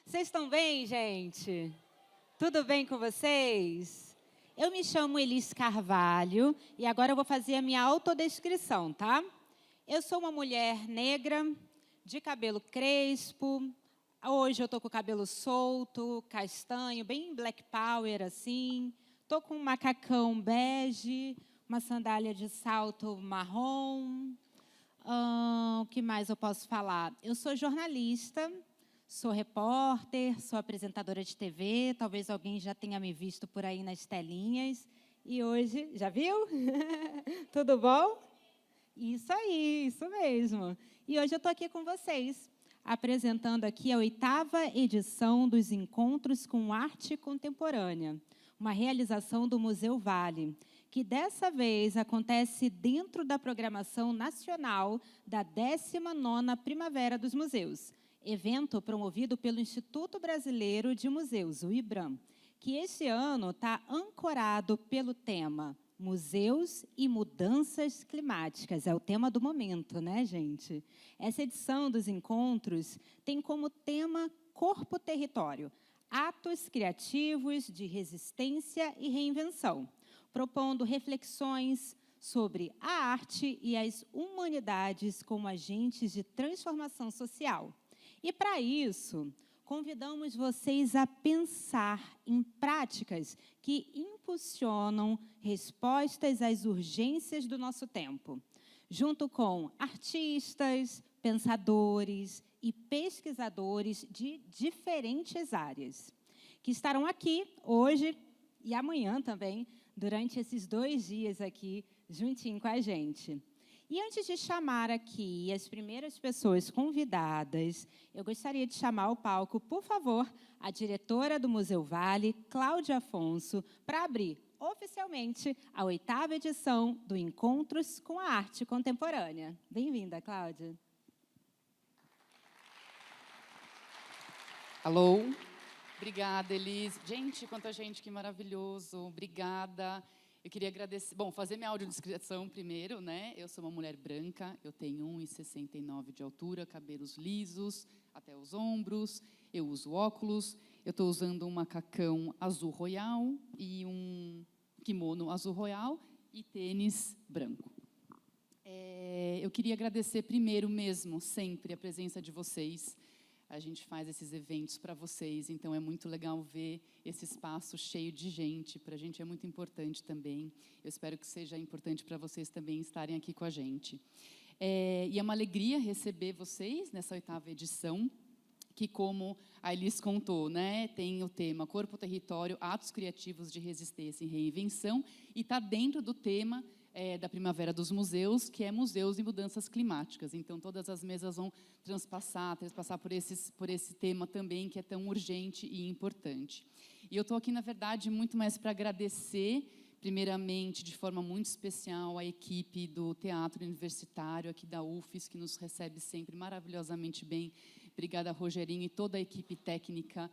Vocês estão bem, gente? Tudo bem com vocês? Eu me chamo Elis Carvalho e agora eu vou fazer a minha autodescrição, tá? Eu sou uma mulher negra, de cabelo crespo. Hoje eu tô com o cabelo solto, castanho, bem black power assim. Tô com um macacão bege, uma sandália de salto marrom. O que mais eu posso falar? Eu sou jornalista, sou repórter, sou apresentadora de TV. Talvez alguém já tenha me visto por aí nas telinhas. E hoje, já viu? Tudo bom? Isso aí, isso mesmo. E hoje eu estou aqui com vocês, apresentando aqui a 8ª edição dos Encontros com Arte Contemporânea, uma realização do Museu Vale, que dessa vez acontece dentro da programação nacional da 19ª Primavera dos Museus, evento promovido pelo Instituto Brasileiro de Museus, o IBRAM, que este ano está ancorado pelo tema Museus e Mudanças Climáticas. É o tema do momento, né, gente? Essa edição dos encontros tem como tema Corpo-Território, atos criativos de resistência e reinvenção, propondo reflexões sobre a arte e as humanidades como agentes de transformação social. E, para isso, convidamos vocês a pensar em práticas que impulsionam respostas às urgências do nosso tempo, junto com artistas, pensadores e pesquisadores de diferentes áreas, que estarão aqui hoje e amanhã também, durante esses 2 dias aqui, juntinho com a gente. E antes de chamar aqui as primeiras pessoas convidadas, eu gostaria de chamar ao palco, por favor, a diretora do Museu Vale, Cláudia Afonso, para abrir oficialmente a 8ª edição do Encontros com a Arte Contemporânea. Bem-vinda, Cláudia. Alô? Obrigada, Elis. Gente, quanta gente, que maravilhoso. Obrigada. Eu queria agradecer, fazer minha audiodescrição primeiro, né? Eu sou uma mulher branca, eu tenho 1,69 de altura, cabelos lisos até os ombros, eu uso óculos, eu estou usando um macacão azul royal e um kimono azul royal e tênis branco. Eu queria agradecer primeiro mesmo, sempre, a presença de vocês. A gente faz esses eventos para vocês, então é muito legal ver esse espaço cheio de gente. Para a gente é muito importante também. Eu espero que seja importante para vocês também estarem aqui com a gente. E é uma alegria receber vocês nessa 8ª edição, que, como a Elis contou, né, tem o tema Corpo, Território, Atos Criativos de Resistência e Reinvenção, e está dentro do tema da Primavera dos Museus, que é Museus e Mudanças Climáticas. Então, todas as mesas vão transpassar por esse tema também, que é tão urgente e importante. E eu estou aqui, na verdade, muito mais para agradecer, primeiramente, de forma muito especial, a equipe do Teatro Universitário, aqui da UFES, que nos recebe sempre maravilhosamente bem. Obrigada, Rogerinho, e toda a equipe técnica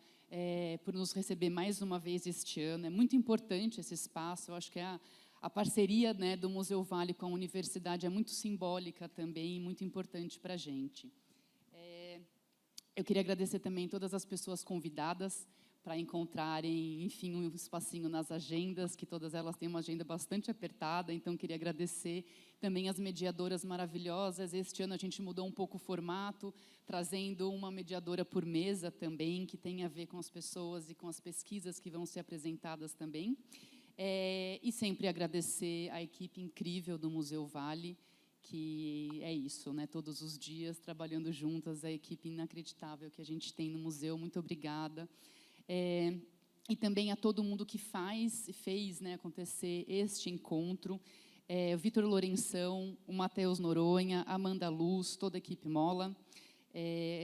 por nos receber mais uma vez este ano. É muito importante esse espaço, eu acho que a parceria, né, do Museu Vale com a universidade é muito simbólica também e muito importante para a gente. Eu queria agradecer também todas as pessoas convidadas para encontrarem, enfim, um espacinho nas agendas, que todas elas têm uma agenda bastante apertada, então queria agradecer também as mediadoras maravilhosas. Este ano a gente mudou um pouco o formato, trazendo uma mediadora por mesa também, que tem a ver com as pessoas e com as pesquisas que vão ser apresentadas também. E sempre agradecer a equipe incrível do Museu Vale, que é isso, né? Todos os dias trabalhando juntas, a equipe inacreditável que a gente tem no museu. Muito obrigada. E também a todo mundo que fez, né, acontecer este encontro. O Vitor Lourenção, o Matheus Noronha, a Amanda Luz, toda a equipe Mola.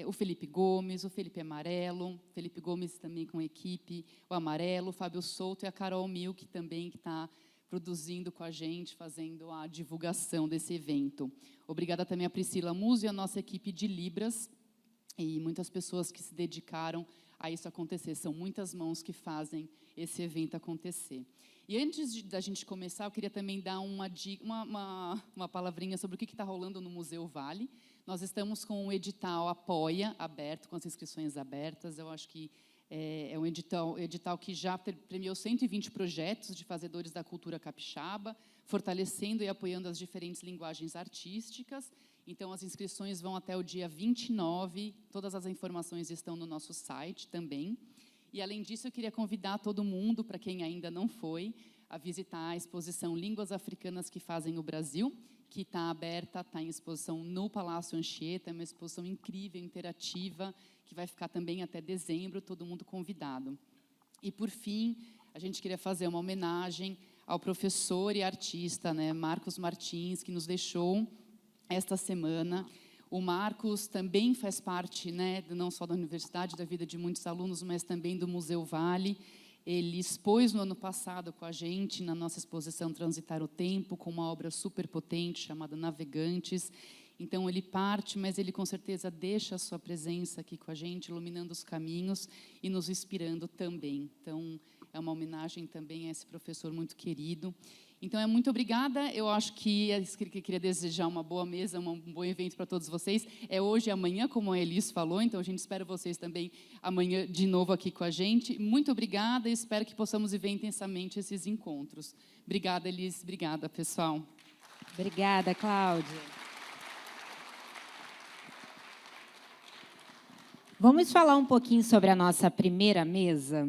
O Felipe Gomes, o Felipe Amarelo, Felipe Gomes também com a equipe, o Amarelo, o Fábio Souto e a Carol Milk também, que está produzindo com a gente, fazendo a divulgação desse evento. Obrigada também a Priscila Muso e a nossa equipe de Libras, e muitas pessoas que se dedicaram a isso acontecer. São muitas mãos que fazem esse evento acontecer. E antes da gente começar, eu queria também dar uma palavrinha sobre o que está rolando no Museu Vale. Nós estamos com o edital Apoia aberto, com as inscrições abertas. Eu acho que é um edital que já premiou 120 projetos de fazedores da cultura capixaba, fortalecendo e apoiando as diferentes linguagens artísticas. Então, as inscrições vão até o dia 29, todas as informações estão no nosso site também. E, além disso, eu queria convidar todo mundo, para quem ainda não foi, a visitar a exposição Línguas Africanas que Fazem o Brasil, que está aberta, está em exposição no Palácio Anchieta, é uma exposição incrível, interativa, que vai ficar também até dezembro, todo mundo convidado. E, por fim, a gente queria fazer uma homenagem ao professor e artista, né, Marcos Martins, que nos deixou esta semana. O Marcos também faz parte, né, não só da universidade, da vida de muitos alunos, mas também do Museu Vale. Ele expôs no ano passado com a gente, na nossa exposição Transitar o Tempo, com uma obra super potente chamada Navegantes. Então, ele parte, mas ele, com certeza, deixa a sua presença aqui com a gente, iluminando os caminhos e nos inspirando também. Então, é uma homenagem também a esse professor muito querido. Então, muito obrigada. Eu acho que queria desejar uma boa mesa, um bom evento para todos vocês. É hoje e amanhã, como a Elis falou, então a gente espera vocês também amanhã de novo aqui com a gente. Muito obrigada e espero que possamos viver intensamente esses encontros. Obrigada, Elis. Obrigada, pessoal. Obrigada, Cláudia. Vamos falar um pouquinho sobre a nossa primeira mesa.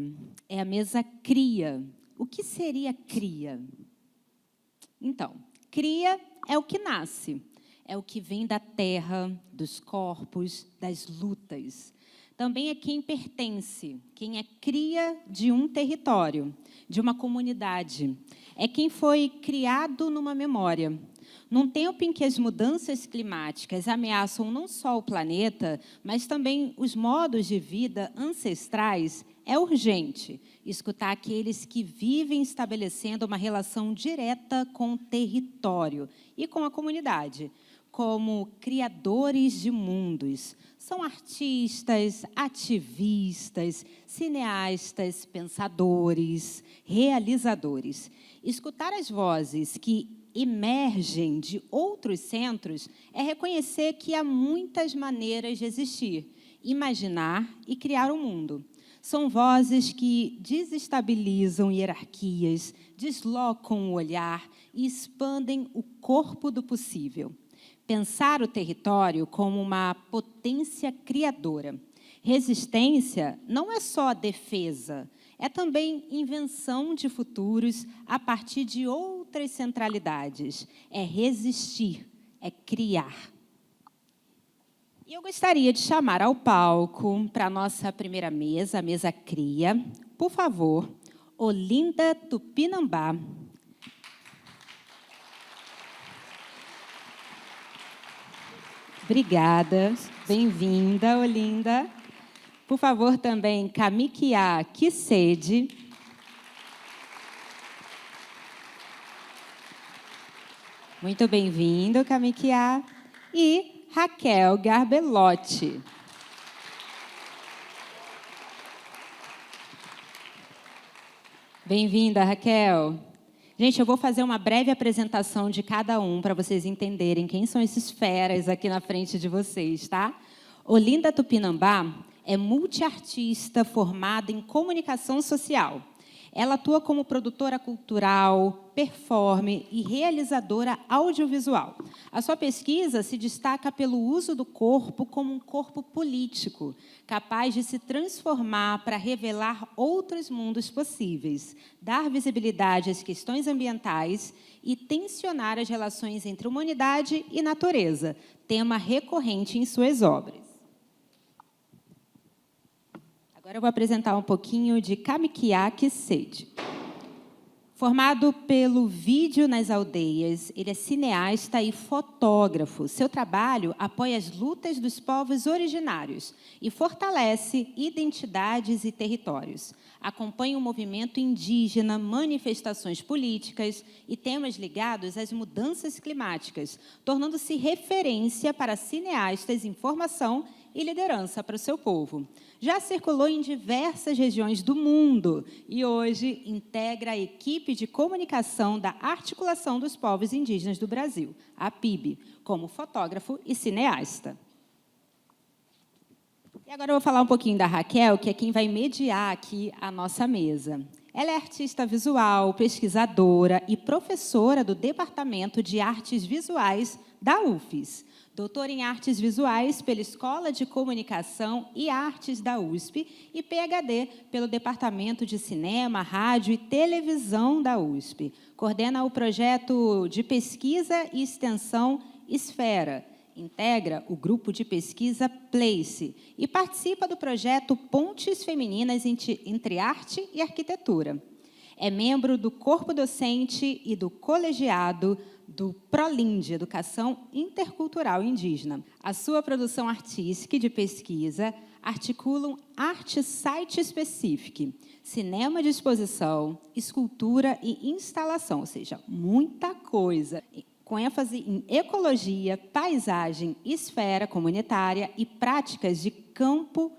É a mesa CRIA. O que seria CRIA? Então, cria é o que nasce, é o que vem da terra, dos corpos, das lutas. Também é quem pertence, quem é cria de um território, de uma comunidade. É quem foi criado numa memória. Num tempo em que as mudanças climáticas ameaçam não só o planeta, mas também os modos de vida ancestrais, é urgente escutar aqueles que vivem estabelecendo uma relação direta com o território e com a comunidade, como criadores de mundos. São artistas, ativistas, cineastas, pensadores, realizadores. Escutar as vozes que emergem de outros centros é reconhecer que há muitas maneiras de existir, imaginar e criar o mundo. São vozes que desestabilizam hierarquias, deslocam o olhar e expandem o corpo do possível. Pensar o território como uma potência criadora. Resistência não é só defesa, é também invenção de futuros a partir de outras centralidades. É resistir, é criar. E eu gostaria de chamar ao palco, para a nossa primeira mesa, a mesa CRIA, por favor, Olinda Tupinambá. Obrigada, bem-vinda, Olinda. Por favor, também, Kamikia Kisede. Muito bem-vindo, Kamikia. E Raquel Garbelotti. Bem-vinda, Raquel. Gente, eu vou fazer uma breve apresentação de cada um para vocês entenderem quem são esses feras aqui na frente de vocês, tá? Olinda Tupinambá é multiartista formada em comunicação social. Ela atua como produtora cultural, performer e realizadora audiovisual. A sua pesquisa se destaca pelo uso do corpo como um corpo político, capaz de se transformar para revelar outros mundos possíveis, dar visibilidade às questões ambientais e tensionar as relações entre humanidade e natureza, tema recorrente em suas obras. Agora eu vou apresentar um pouquinho de Kamikia Kisede. Formado pelo Vídeo nas Aldeias, ele é cineasta e fotógrafo. Seu trabalho apoia as lutas dos povos originários e fortalece identidades e territórios. Acompanha o movimento indígena, manifestações políticas e temas ligados às mudanças climáticas, tornando-se referência para cineastas em formação e liderança para o seu povo. Já circulou em diversas regiões do mundo e hoje integra a equipe de comunicação da Articulação dos Povos Indígenas do Brasil, a PIB, como fotógrafo e cineasta. E agora eu vou falar um pouquinho da Raquel, que é quem vai mediar aqui a nossa mesa. Ela é artista visual, pesquisadora e professora do Departamento de Artes Visuais da UFES. Doutora em Artes Visuais pela Escola de Comunicação e Artes da USP e PhD pelo Departamento de Cinema, Rádio e Televisão da USP. Coordena o projeto de pesquisa e extensão Esfera. Integra o grupo de pesquisa Place e participa do projeto Pontes Femininas entre Arte e Arquitetura. É membro do corpo docente e do colegiado do ProLIND, Educação Intercultural Indígena. A sua produção artística e de pesquisa articulam arte site específica, cinema de exposição, escultura e instalação, ou seja, muita coisa, com ênfase em ecologia, paisagem, esfera comunitária e práticas de campo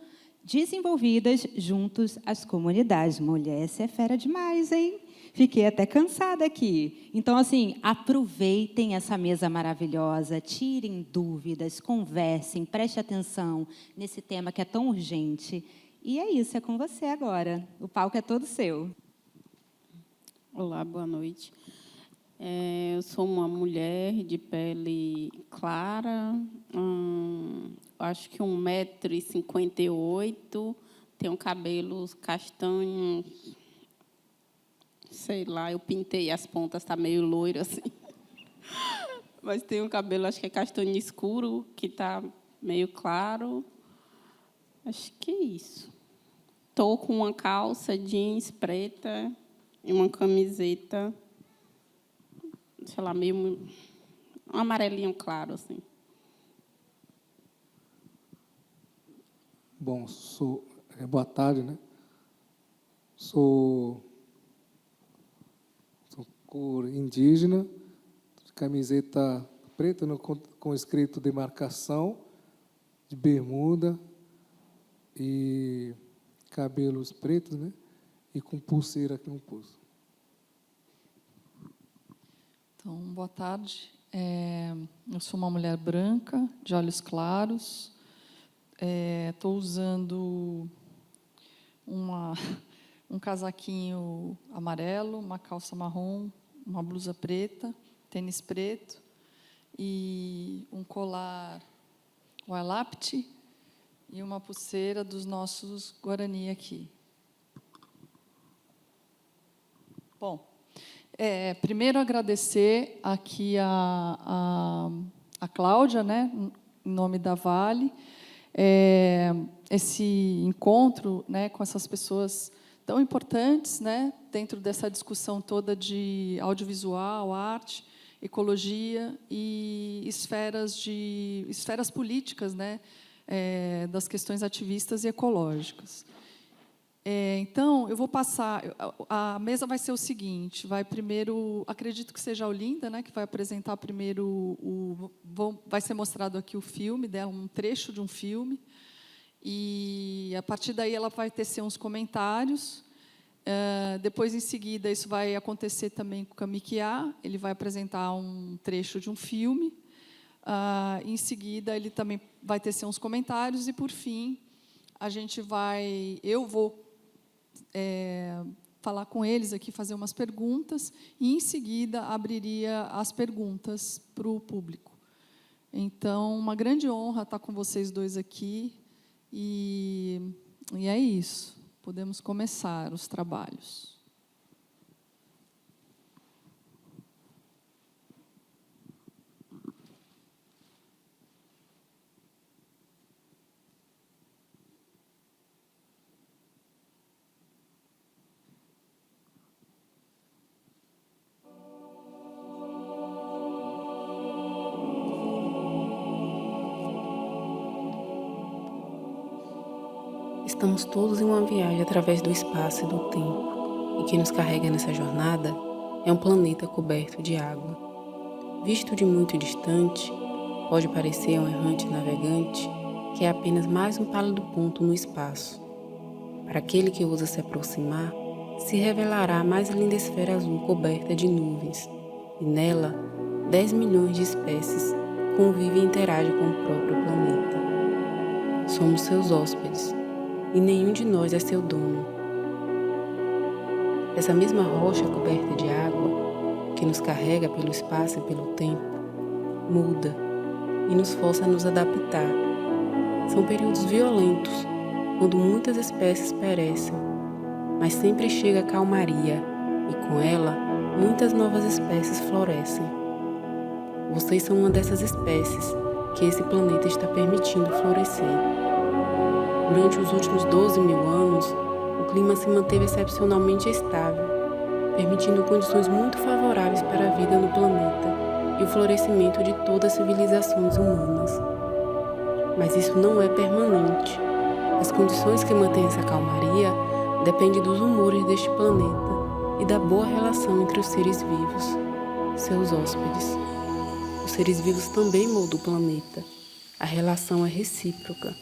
desenvolvidas juntos às comunidades. Mulher, você é fera demais, hein? Fiquei até cansada aqui. Então, assim, aproveitem essa mesa maravilhosa, tirem dúvidas, conversem, prestem atenção nesse tema que é tão urgente. E é isso, é com você agora. O palco é todo seu. Olá, boa noite. Eu sou uma mulher de pele clara, acho que 1,58 m, tenho cabelos castanhos, sei lá, eu pintei as pontas, está meio loiro assim. Mas tenho um cabelo, acho que é castanho escuro, que está meio claro. Acho que é isso. Estou com uma calça jeans preta e uma camiseta, sei lá, meio um amarelinho claro, assim. Bom, boa tarde, né? Sou cor indígena, camiseta preta com escrito demarcação, de bermuda e cabelos pretos, né? E com pulseira aqui no pulso. Então, boa tarde. Eu sou uma mulher branca, de olhos claros. Estou usando um casaquinho amarelo, uma calça marrom, uma blusa preta, tênis preto e um colar Wailapt e uma pulseira dos nossos Guarani aqui. Bom, primeiro agradecer aqui a Cláudia, né, em nome da Vale, esse encontro, né, com essas pessoas tão importantes, né, dentro dessa discussão toda de audiovisual, arte, ecologia e esferas políticas, né, das questões ativistas e ecológicas. Então, eu vou passar. A mesa vai ser o seguinte: vai primeiro, acredito que seja a Olinda, né, que vai apresentar primeiro vai ser mostrado aqui o filme dela, um trecho de um filme, e a partir daí ela vai tecer uns comentários. Depois, em seguida, isso vai acontecer também com o Kamikiá, ele vai apresentar um trecho de um filme. Em seguida, ele também vai tecer uns comentários e, por fim, eu vou falar com eles aqui, fazer umas perguntas, e, em seguida, abriria as perguntas para o público. Então, uma grande honra estar com vocês dois aqui, e é isso. Podemos começar os trabalhos. Estamos todos em uma viagem através do espaço e do tempo, e quem nos carrega nessa jornada é um planeta coberto de água. Visto de muito distante, pode parecer um errante navegante que é apenas mais um pálido ponto no espaço. Para aquele que ousa se aproximar, se revelará a mais linda esfera azul coberta de nuvens, e nela 10 milhões de espécies convivem e interagem com o próprio planeta. Somos seus hóspedes, e nenhum de nós é seu dono. Essa mesma rocha coberta de água, que nos carrega pelo espaço e pelo tempo, muda e nos força a nos adaptar. São períodos violentos, quando muitas espécies perecem, mas sempre chega a calmaria e com ela muitas novas espécies florescem. Vocês são uma dessas espécies que esse planeta está permitindo florescer. Durante os últimos 12 mil anos, o clima se manteve excepcionalmente estável, permitindo condições muito favoráveis para a vida no planeta e o florescimento de todas as civilizações humanas. Mas isso não é permanente. As condições que mantêm essa calmaria dependem dos humores deste planeta e da boa relação entre os seres vivos, seus hóspedes. Os seres vivos também moldam o planeta. A relação é recíproca.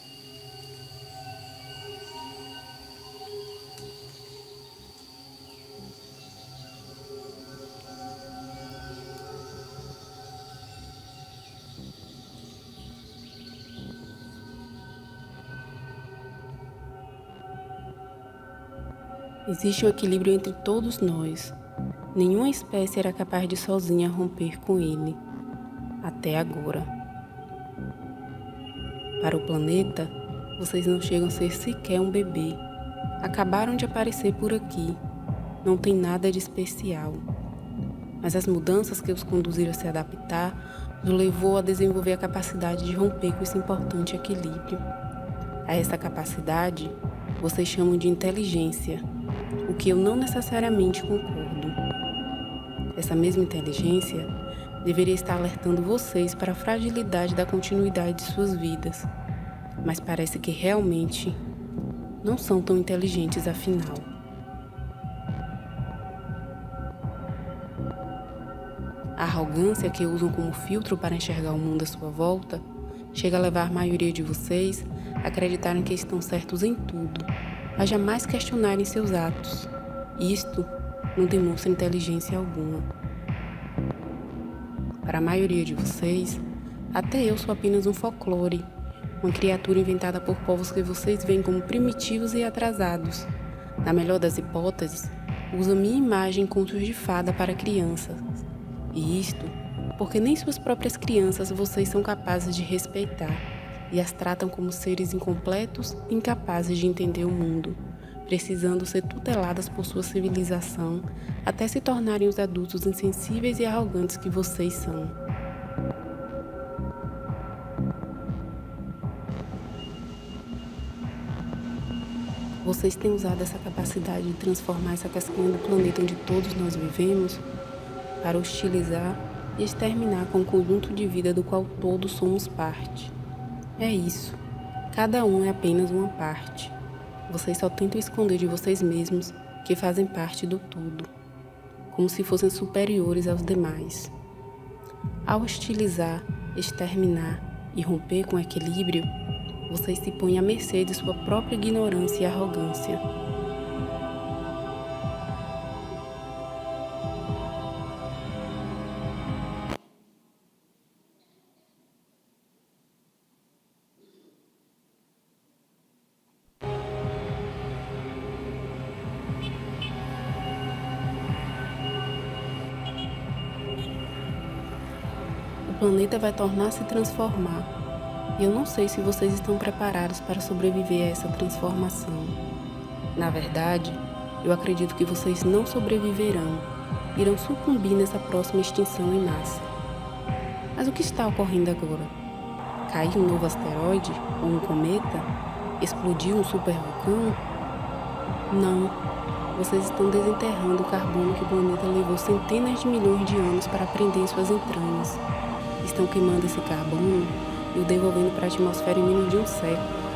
Existe um equilíbrio entre todos nós. Nenhuma espécie era capaz de sozinha romper com ele, até agora. Para o planeta, vocês não chegam a ser sequer um bebê. Acabaram de aparecer por aqui. Não tem nada de especial. Mas as mudanças que os conduziram a se adaptar os levou a desenvolver a capacidade de romper com esse importante equilíbrio. A essa capacidade, vocês chamam de inteligência, o que eu não necessariamente concordo. Essa mesma inteligência deveria estar alertando vocês para a fragilidade da continuidade de suas vidas, mas parece que realmente não são tão inteligentes afinal. A arrogância que usam como filtro para enxergar o mundo à sua volta chega a levar a maioria de vocês a acreditarem que estão certos em tudo, a jamais questionarem seus atos. Isto não demonstra inteligência alguma. Para a maioria de vocês, até eu sou apenas um folclore, uma criatura inventada por povos que vocês veem como primitivos e atrasados. Na melhor das hipóteses, usa minha imagem em contos de fada para crianças. E isto porque nem suas próprias crianças vocês são capazes de respeitar e as tratam como seres incompletos e incapazes de entender o mundo, precisando ser tuteladas por sua civilização até se tornarem os adultos insensíveis e arrogantes que vocês são. Vocês têm usado essa capacidade de transformar essa casquinha do planeta onde todos nós vivemos para hostilizar e exterminar com o conjunto de vida do qual todos somos parte. É isso. Cada um é apenas uma parte. Vocês só tentam esconder de vocês mesmos que fazem parte do todo, como se fossem superiores aos demais. Ao hostilizar, exterminar e romper com o equilíbrio, vocês se põem à mercê de sua própria ignorância e arrogância. O planeta vai tornar a se transformar, e eu não sei se vocês estão preparados para sobreviver a essa transformação. Na verdade, eu acredito que vocês não sobreviverão, irão sucumbir nessa próxima extinção em massa. Mas o que está ocorrendo agora? Caiu um novo asteroide ou um cometa? Explodiu um supervulcão? Não, vocês estão desenterrando o carbono que o planeta levou centenas de milhões de anos para prender em suas entranhas. Estão queimando esse carbono e o devolvendo para a atmosfera em menos de um século.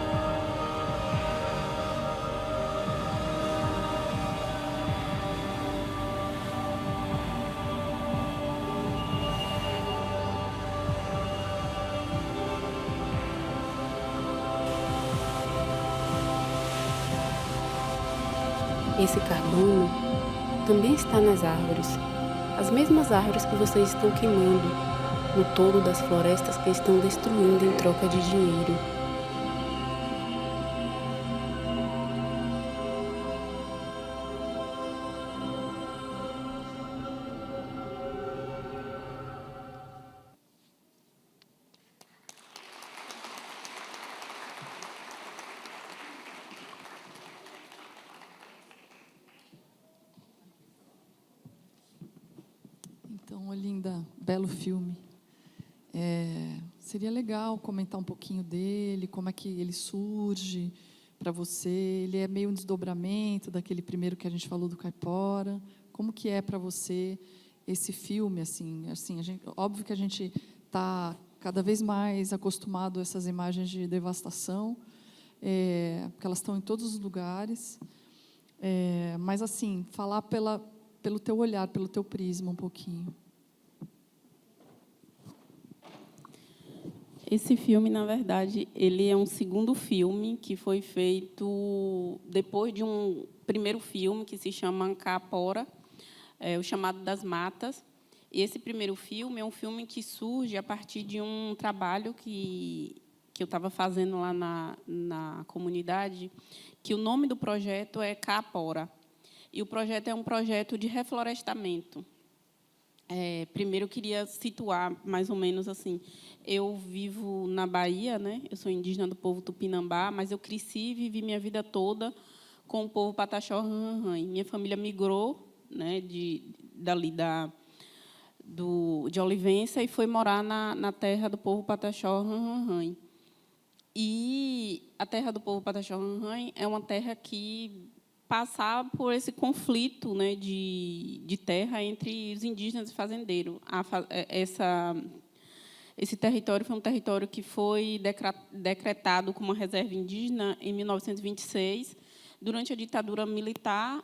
Esse carbono também está nas árvores, as mesmas árvores que vocês estão queimando, no todo das florestas que estão destruindo em troca de dinheiro. Então, Olinda, belo filme. Seria legal comentar um pouquinho dele, como é que ele surge para você. Ele é meio um desdobramento daquele primeiro que a gente falou do Caipora. Como que é para você esse filme? Assim, óbvio que a gente está cada vez mais acostumado a essas imagens de devastação, porque elas estão em todos os lugares. Mas, assim, falar pelo teu olhar, pelo teu prisma um pouquinho. Esse filme, na verdade, ele é um segundo filme que foi feito depois de um primeiro filme que se chama Caipora, O Chamado das Matas. E esse primeiro filme é um filme que surge a partir de um trabalho que eu estava fazendo lá na comunidade, que o nome do projeto é Caipora. E o projeto é um projeto de reflorestamento. Primeiro, eu queria situar, mais ou menos assim, eu vivo na Bahia, né? Eu sou indígena do povo Tupinambá, mas eu cresci e vivi minha vida toda com o povo Pataxó Ranranhã. Minha família migrou, né, dali de Olivença e foi morar na terra do povo Pataxó Ranranhã. E a terra do povo Pataxó Ranranhã é uma terra que passar por esse conflito, né, de terra entre os indígenas e fazendeiros. Esse território foi um território que foi decretado como uma reserva indígena em 1926. Durante a ditadura militar,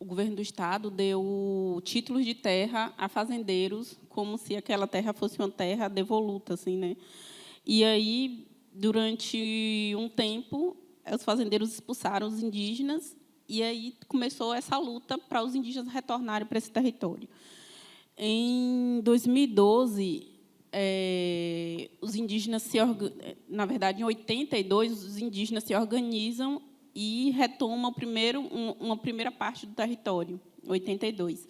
o governo do Estado deu títulos de terra a fazendeiros, como se aquela terra fosse uma terra devoluta, assim, né? E aí, durante um tempo, os fazendeiros expulsaram os indígenas, e aí começou essa luta para os indígenas retornarem para esse território. Em 2012, os indígenas na verdade, em 82, os indígenas se organizam e retomam uma primeira parte do território, em 82.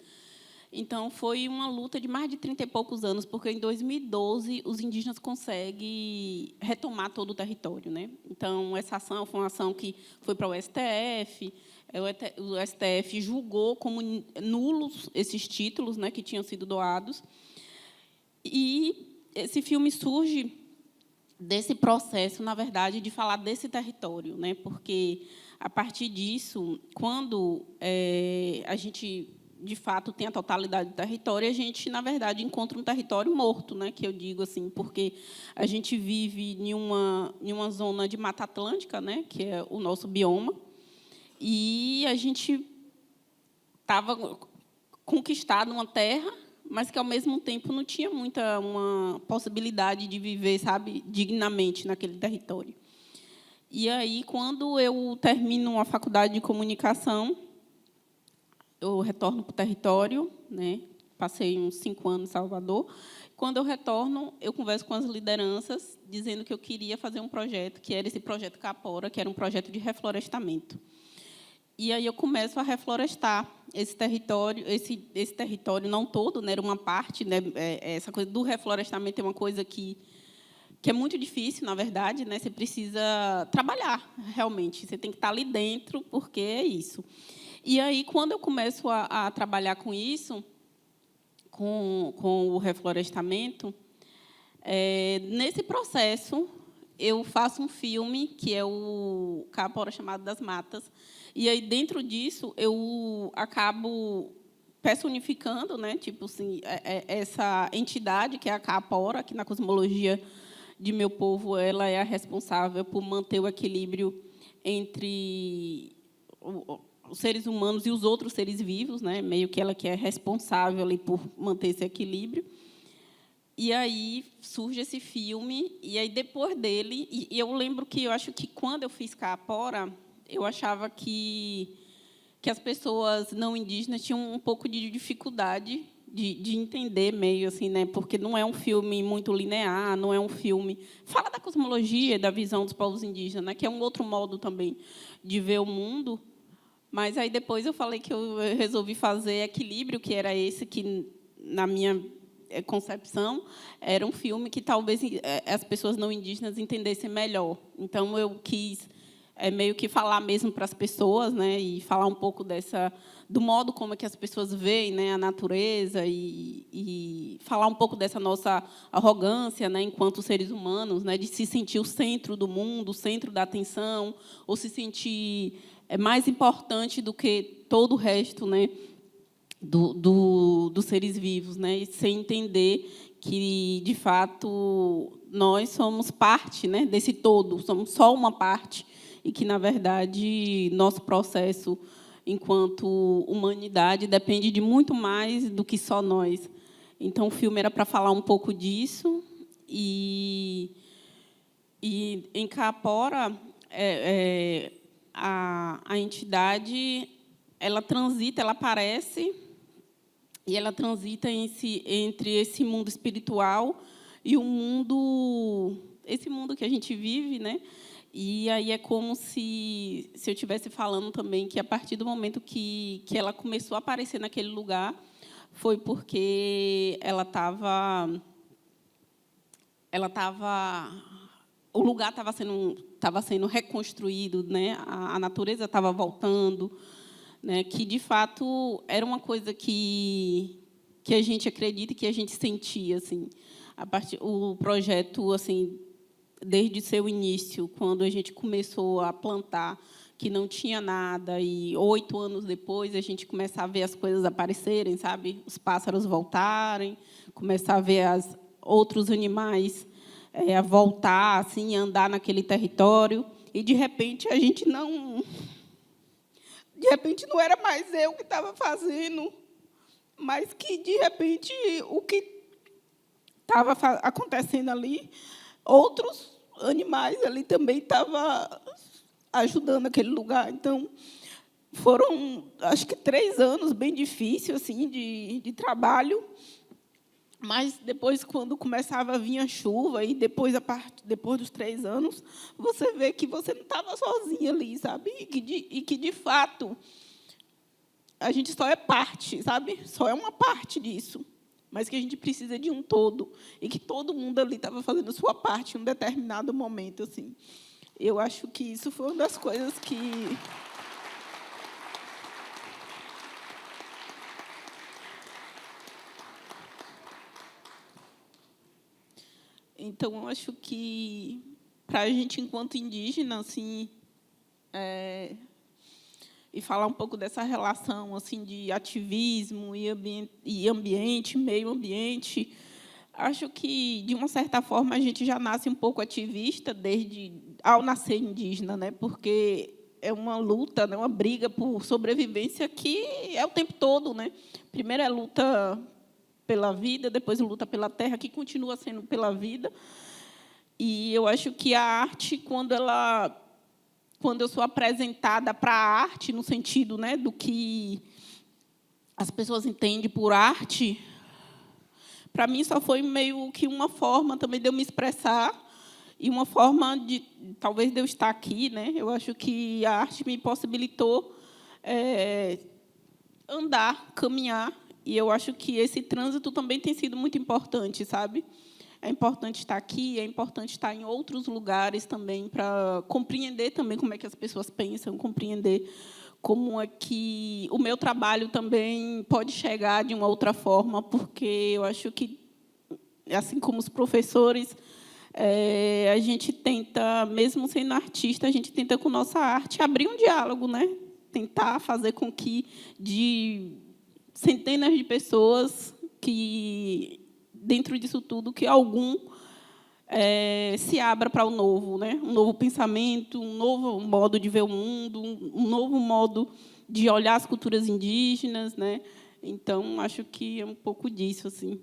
Então, foi uma luta de mais de 30 e poucos anos, porque, em 2012, os indígenas conseguem retomar todo o território, né? Então, essa ação foi uma ação que foi para o STF. O STF julgou como nulos esses títulos, né, que tinham sido doados. E esse filme surge desse processo, na verdade, de falar desse território, né? Porque, a partir disso, quando a gente, de fato, tem a totalidade do território, a gente, na verdade, encontra um território morto, né, que eu digo assim, porque a gente vive em uma zona de Mata Atlântica, né, que é o nosso bioma, e a gente estava conquistado uma terra, mas que, ao mesmo tempo, não tinha uma possibilidade de viver, sabe, dignamente naquele território. E aí, quando eu termino a faculdade de comunicação, eu retorno para o território, né? Passei uns 5 anos em Salvador. Quando eu retorno, eu converso com as lideranças, dizendo que eu queria fazer um projeto, que era esse projeto Caipora, que era um projeto de reflorestamento. E aí eu começo a reflorestar esse território não todo, né? Era uma parte, né? Essa coisa do reflorestamento é uma coisa que é muito difícil, na verdade, né? Você precisa trabalhar, realmente. Você tem que estar ali dentro, porque é isso. E aí, quando eu começo a trabalhar com isso, com o reflorestamento, nesse processo, eu faço um filme, que é o Caipora Chamado das Matas, e aí, dentro disso, eu acabo personificando, né, tipo assim, essa entidade, que é a Caipora, que, na cosmologia de meu povo, ela é a responsável por manter o equilíbrio entre os seres humanos e os outros seres vivos, né? Meio que ela que é responsável ali por manter esse equilíbrio. E aí surge esse filme, e aí depois dele, e eu lembro que eu acho que quando eu fiz Caipora, eu achava que as pessoas não indígenas tinham um pouco de dificuldade de entender meio assim, né? Porque não é um filme muito linear, não é um filme fala da cosmologia, da visão dos povos indígenas, né? Que é um outro modo também de ver o mundo. Mas aí depois eu falei que eu resolvi fazer Equilíbrio, que era esse que na minha concepção era um filme que talvez as pessoas não indígenas entendessem melhor. Então eu quis meio que falar mesmo para as pessoas, né, e falar um pouco do modo como é que as pessoas veem, né, a natureza e falar um pouco dessa nossa arrogância, né, enquanto seres humanos, né, de se sentir o centro do mundo, o centro da atenção, ou se sentir mais importante do que todo o resto, né, dos seres vivos, né, e sem entender que de fato nós somos parte, né, desse todo, somos só uma parte. E que, na verdade, nosso processo, enquanto humanidade, depende de muito mais do que só nós. Então, o filme era para falar um pouco disso. E em Caapora, a entidade ela transita, ela aparece, e ela transita entre esse mundo espiritual e o mundo, esse mundo que a gente vive, né? E aí é como se eu estivesse falando também que, a partir do momento que ela começou a aparecer naquele lugar, foi porque o lugar estava sendo reconstruído, né? A natureza estava voltando, né? Que, de fato, era uma coisa que a gente acredita e que a gente sentia. Assim, o projeto, assim, desde seu início, quando a gente começou a plantar, que não tinha nada, e 8 anos depois a gente começar a ver as coisas aparecerem, sabe? Os pássaros voltarem, começar a ver outros animais a voltar, assim, a andar naquele território, e de repente não era mais eu que estava fazendo, mas que de repente o que estava acontecendo ali, outros animais ali também estavam ajudando aquele lugar. Então, foram, acho que 3 anos bem difíceis assim, de trabalho. Mas, depois, quando começava a vir a chuva, e depois dos 3 anos, você vê que você não estava sozinha ali, sabe? E que, de fato, a gente só é parte, sabe? Só é uma parte disso. Mas que a gente precisa de um todo, e que todo mundo ali estava fazendo a sua parte em um determinado momento. Assim. Eu acho que isso foi uma das coisas que... Então, eu acho que, para a gente, enquanto indígena, assim, e falar um pouco dessa relação assim de ativismo e ambiente, meio ambiente, acho que, de uma certa forma, a gente já nasce um pouco ativista desde ao nascer indígena, né? Porque é uma luta, né? Uma briga por sobrevivência que é o tempo todo, né? Primeiro é luta pela vida, depois luta pela terra, que continua sendo pela vida. E eu acho que a arte, quando eu sou apresentada para a arte, no sentido, né, do que as pessoas entendem por arte, para mim só foi meio que uma forma também de eu me expressar e uma forma de, talvez, de eu estar aqui, né? Eu acho que a arte me possibilitou andar, caminhar, e eu acho que esse trânsito também tem sido muito importante, sabe? É importante estar aqui, é importante estar em outros lugares também, para compreender também como é que as pessoas pensam, compreender como é que o meu trabalho também pode chegar de uma outra forma, porque eu acho que, assim como os professores, a gente tenta, mesmo sendo artista, a gente tenta, com nossa arte, abrir um diálogo, né? Tentar fazer com que, de centenas de pessoas, que dentro disso tudo, que algum se abra para o novo, né? Um novo pensamento, um novo modo de ver o mundo, um novo modo de olhar as culturas indígenas, né? Então, acho que é um pouco disso, assim.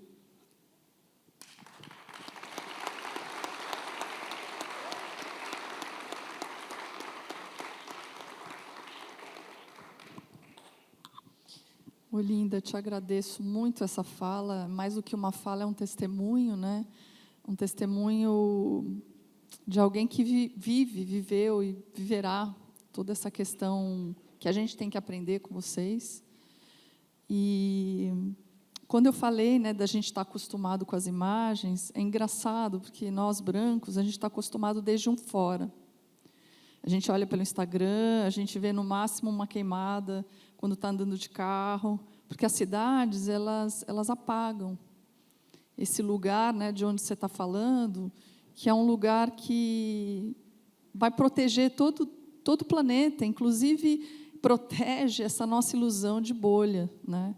Olinda, te agradeço muito essa fala. Mais do que uma fala, é um testemunho, né? Um testemunho de alguém que viveu e viverá toda essa questão que a gente tem que aprender com vocês. E quando eu falei, né, da gente estar acostumado com as imagens, é engraçado, porque nós brancos, a gente está acostumado desde um fora. A gente olha pelo Instagram, a gente vê no máximo uma queimada quando está andando de carro, porque as cidades, elas apagam esse lugar, né, de onde você está falando, que é um lugar que vai proteger todo o planeta, inclusive protege essa nossa ilusão de bolha, né?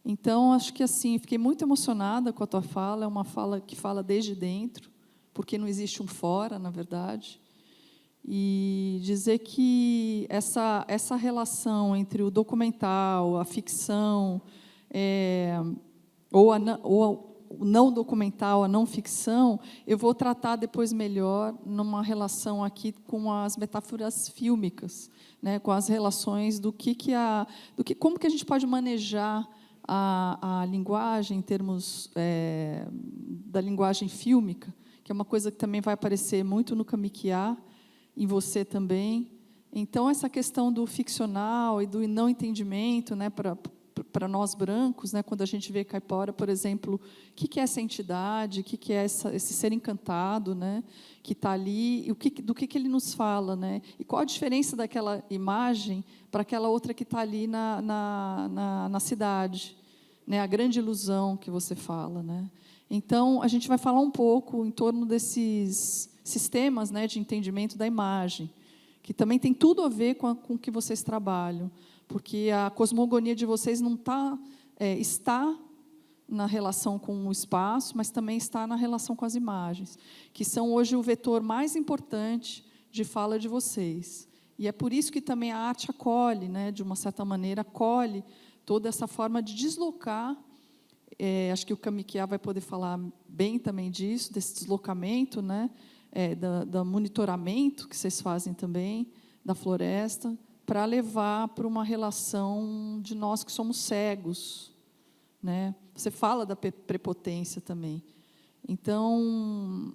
Então, acho que assim, fiquei muito emocionada com a tua fala, é uma fala que fala desde dentro, porque não existe um fora, na verdade. E dizer que essa relação entre o documental, a ficção, ou o não documental, a não ficção, eu vou tratar depois melhor numa relação aqui com as metáforas fílmicas, né, com as relações como que a gente pode manejar a linguagem em termos da linguagem fílmica, que é uma coisa que também vai aparecer muito no Kamikiá, em você também. Então, essa questão do ficcional e do não entendimento, né, para nós brancos, né, quando a gente vê caipora, por exemplo, o que é essa entidade, o que é esse ser encantado, né, que está ali, e do que ele nos fala, né, e qual a diferença daquela imagem para aquela outra que está ali na cidade, né, a grande ilusão que você fala, né. Então, a gente vai falar um pouco em torno desses sistemas, né, de entendimento da imagem, que também tem tudo a ver com o que vocês trabalham, porque a cosmogonia de vocês não está na relação com o espaço, mas também está na relação com as imagens, que são hoje o vetor mais importante de fala de vocês. E é por isso que também a arte acolhe, né, de uma certa maneira, acolhe toda essa forma de deslocar. Acho que o Kamikiá vai poder falar bem também disso, desse deslocamento, né, do monitoramento que vocês fazem também, da floresta, para levar para uma relação de nós que somos cegos, né? Você fala da prepotência também. Então,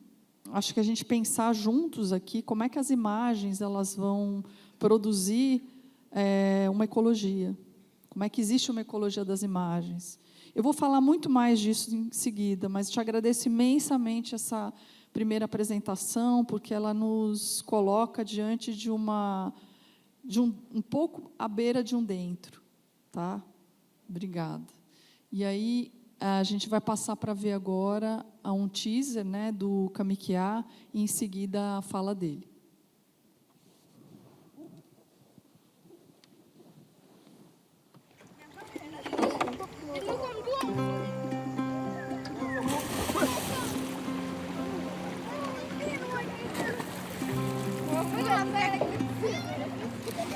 acho que a gente pensar juntos aqui como é que as imagens elas vão produzir uma ecologia, como é que existe uma ecologia das imagens. Eu vou falar muito mais disso em seguida, mas te agradeço imensamente essa primeira apresentação, porque ela nos coloca diante de um pouco à beira de um dentro, tá? Obrigada. E aí a gente vai passar para ver agora um teaser, né, do Kamikiá, e em seguida a fala dele.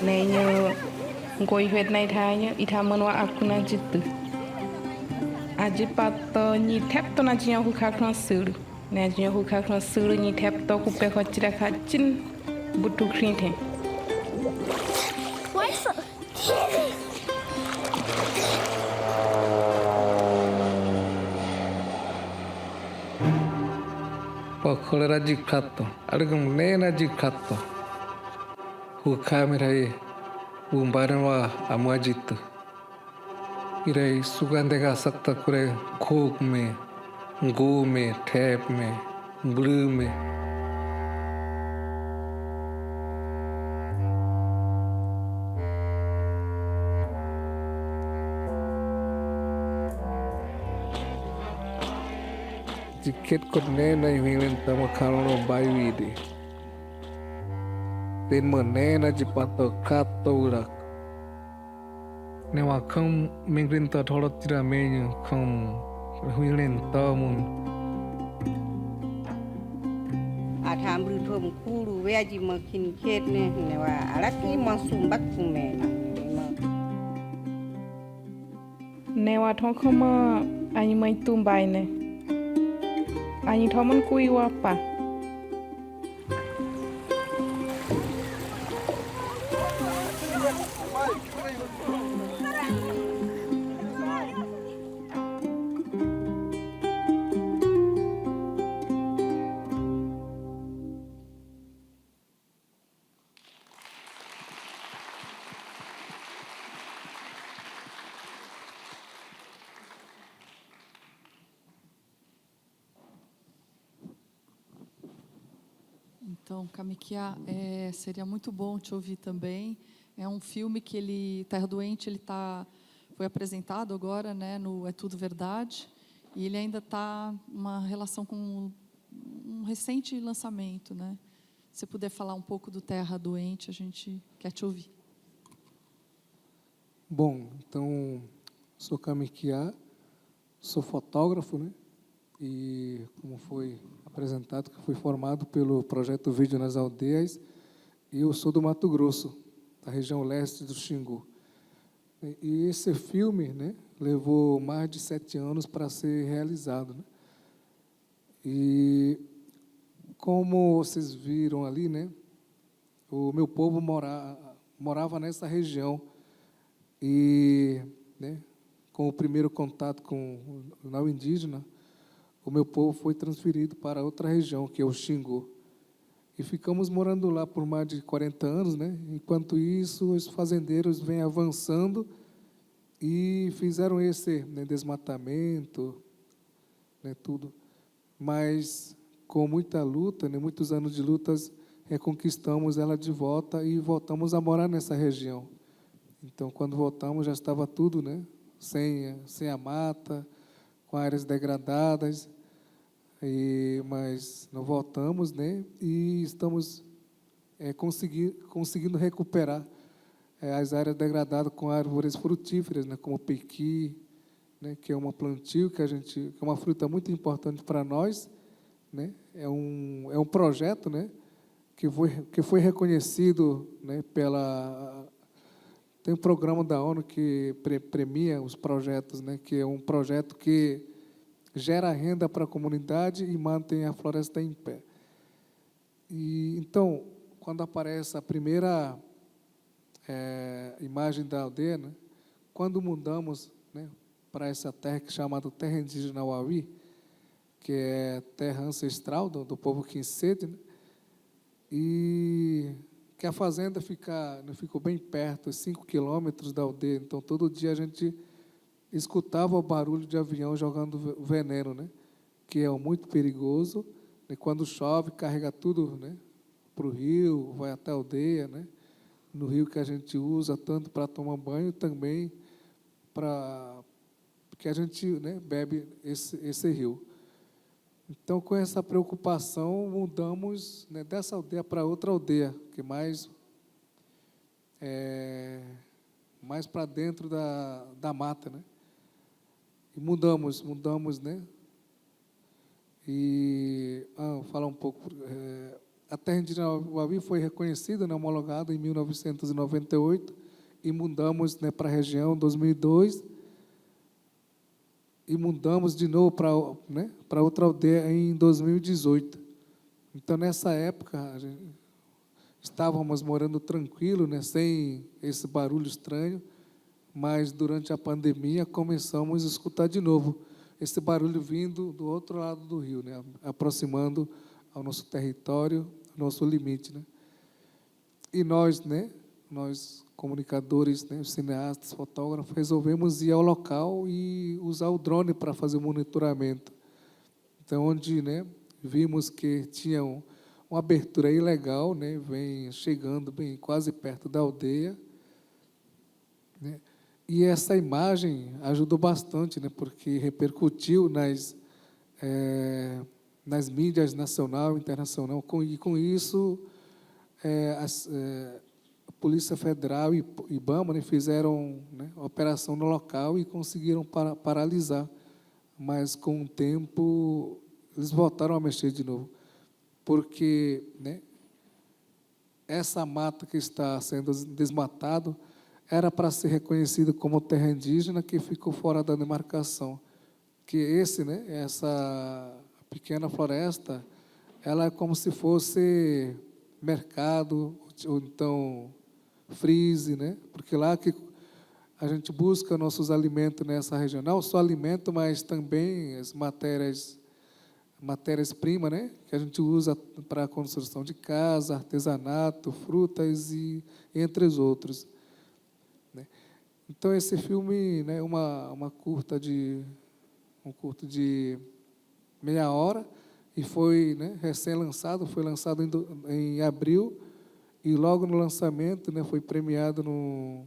Nenyo ngoi huet nai thanya ithamanwa akuna jitu. Ajipato ni thep to na jinya hu khakna suru. Na jinya hu khakna suru ni thep to ku pe khachira khachin butu khrinthe. Pakholera jikhato, algum nena jikhato. O câmera aí, o umbaranwa amuajito. Irei sugandega sakta kure kok me, go me, tap me, blue me. Jiket kot nena yuhilen tama kalono bayuide. Tên mờn nena jipato kato urak. Newa không mình rin tờ thọ tira menyu không huy lên tờ mun. Tham bự thơm curu về gì mà kinh kết nè, newa alaki masum bak kume. Newa thong không anh mai tum bay ne. Anh thong man kui wapa. Então, Kamikia, seria muito bom te ouvir também. É um filme que ele, Terra Doente, foi apresentado agora, né, no É Tudo Verdade, e ele ainda está uma relação com um recente lançamento, né? Se você puder falar um pouco do Terra Doente, a gente quer te ouvir. Bom, então, sou Kamikia, sou fotógrafo, né? E, como foi apresentado, que fui formado pelo projeto Vídeo nas Aldeias, e eu sou do Mato Grosso, da região leste do Xingu. E esse filme, né, levou mais de 7 anos para ser realizado, né? E, como vocês viram ali, né, o meu povo morava nessa região. E, né, com o primeiro contato com o não indígena, o meu povo foi transferido para outra região, que é o Xingu. E ficamos morando lá por mais de 40 anos, né? Enquanto isso, os fazendeiros vêm avançando e fizeram esse, né, desmatamento, né, tudo. Mas, com muita luta, né, muitos anos de lutas, reconquistamos ela de volta e voltamos a morar nessa região. Então, quando voltamos, já estava tudo, né, sem a mata, com áreas degradadas, mas não voltamos, né, e estamos conseguindo recuperar as áreas degradadas com árvores frutíferas, né, como o pequi, né, que é uma plantio que é uma fruta muito importante para nós, né, é um projeto, né, que foi reconhecido, né, tem um programa da ONU que premia os projetos, né, que é um projeto que gera renda para a comunidade e mantém a floresta em pé. E, então, quando aparece a primeira imagem da aldeia, né, quando mudamos, né, para essa terra que é chamada Terra Indígena Auauí, que é terra ancestral do povo Quincete, né, e que a fazenda ficou bem perto, 5 quilômetros da aldeia. Então, todo dia a gente escutava o barulho de avião jogando veneno, né? Que é muito perigoso. E quando chove, carrega tudo, né, para o rio, vai até a aldeia, né? No rio que a gente usa tanto para tomar banho, também porque a gente, né, bebe esse rio. Então, com essa preocupação, mudamos, né, dessa aldeia para outra aldeia, que mais para dentro da mata, né? E mudamos, né? E vou falar um pouco. A Terra Indígena Auauí foi reconhecida, né, homologada em 1998, e mudamos, né, para a região em 2002. E mudamos de novo para outra aldeia em 2018. Então, nessa época, estávamos morando tranquilo, né, sem esse barulho estranho, mas durante a pandemia começamos a escutar de novo esse barulho vindo do outro lado do rio, né, aproximando ao nosso território, ao nosso limite, né. E nós comunicadores, né, cineastas, fotógrafos, resolvemos ir ao local e usar o drone para fazer o monitoramento. Então, onde, né, vimos que tinha uma abertura ilegal, né, vem chegando bem quase perto da aldeia, né, e essa imagem ajudou bastante, né, porque repercutiu nas mídias nacional e internacional, e com isso a Polícia Federal e IBAMA, né, fizeram, né, operação no local e conseguiram paralisar, mas com o tempo eles voltaram a mexer de novo, porque, né, essa mata que está sendo desmatada era para ser reconhecida como terra indígena, que ficou fora da demarcação. Que essa pequena floresta, ela é como se fosse mercado, ou então freeze, né? Porque lá que a gente busca nossos alimentos nessa região, não só alimento, mas também as matérias-primas, né, que a gente usa para a construção de casa, artesanato, frutas e entre os outros, né. Então, esse filme, né, um curto de meia hora, e foi, né, recém-lançado, foi lançado em abril, e logo no lançamento, né, foi premiado no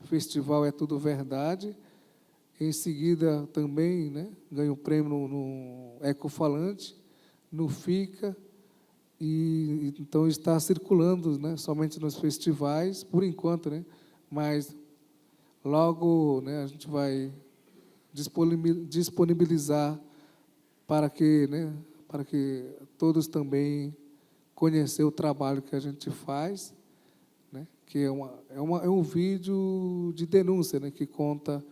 Festival É Tudo Verdade. Em seguida, também, né, ganhou prêmio no Ecofalante, no FICA, e então está circulando, né, somente nos festivais, por enquanto, né, mas logo, né, a gente vai disponibilizar para que todos também conheçam o trabalho que a gente faz, né, que é um vídeo de denúncia, né, que conta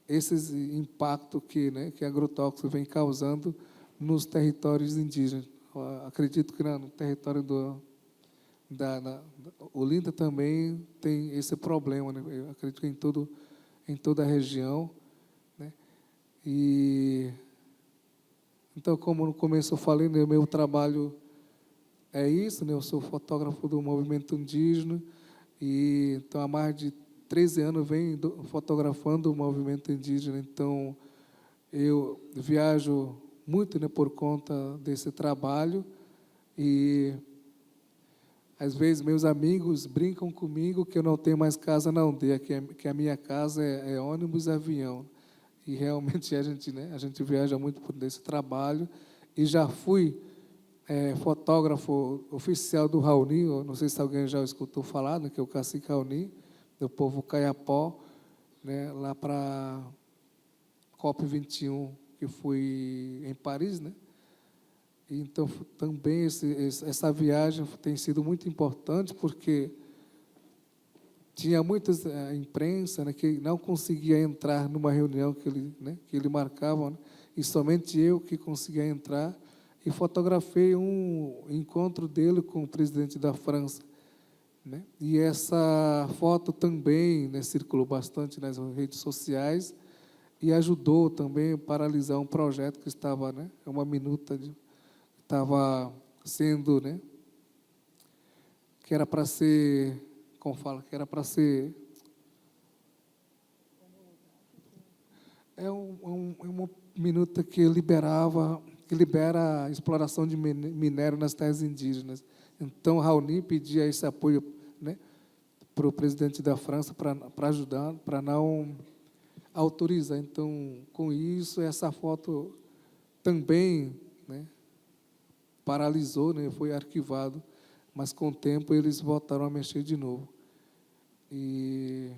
esses impactos que a agrotóxico vem causando nos territórios indígenas. Eu acredito que no território da Olinda também tem esse problema, né? Eu acredito que em toda a região, né? E então, como no começo eu falei, né, meu trabalho é isso, né? Eu sou fotógrafo do movimento indígena e então há mais de 13 anos venho fotografando o movimento indígena. Então eu viajo muito, né, por conta desse trabalho, e às vezes meus amigos brincam comigo que eu não tenho mais casa na aldeia, que a minha casa é ônibus e avião. E realmente a gente viaja muito por esse trabalho. E já fui fotógrafo oficial do Raoni, não sei se alguém já escutou falar, né, que é o Cacique Raoni, do povo Caiapó, né, lá para COP21, que foi em Paris, né? Então, também essa viagem tem sido muito importante, porque tinha muitas imprensa, né, que não conseguia entrar numa reunião que ele marcava, né, e somente eu que conseguia entrar, e fotografei um encontro dele com o presidente da França, né? E essa foto também, né, circulou bastante nas redes sociais e ajudou também a paralisar um projeto que estava, né, uma minuta estava sendo, né, que era para ser, como fala, que era para ser uma minuta que libera a exploração de minério nas terras indígenas. Então, Raoni pedia esse apoio, né, para o presidente da França para ajudar, para não autorizar. Então, com isso, essa foto também, né, paralisou, né, foi arquivado, mas com o tempo eles voltaram a mexer de novo. E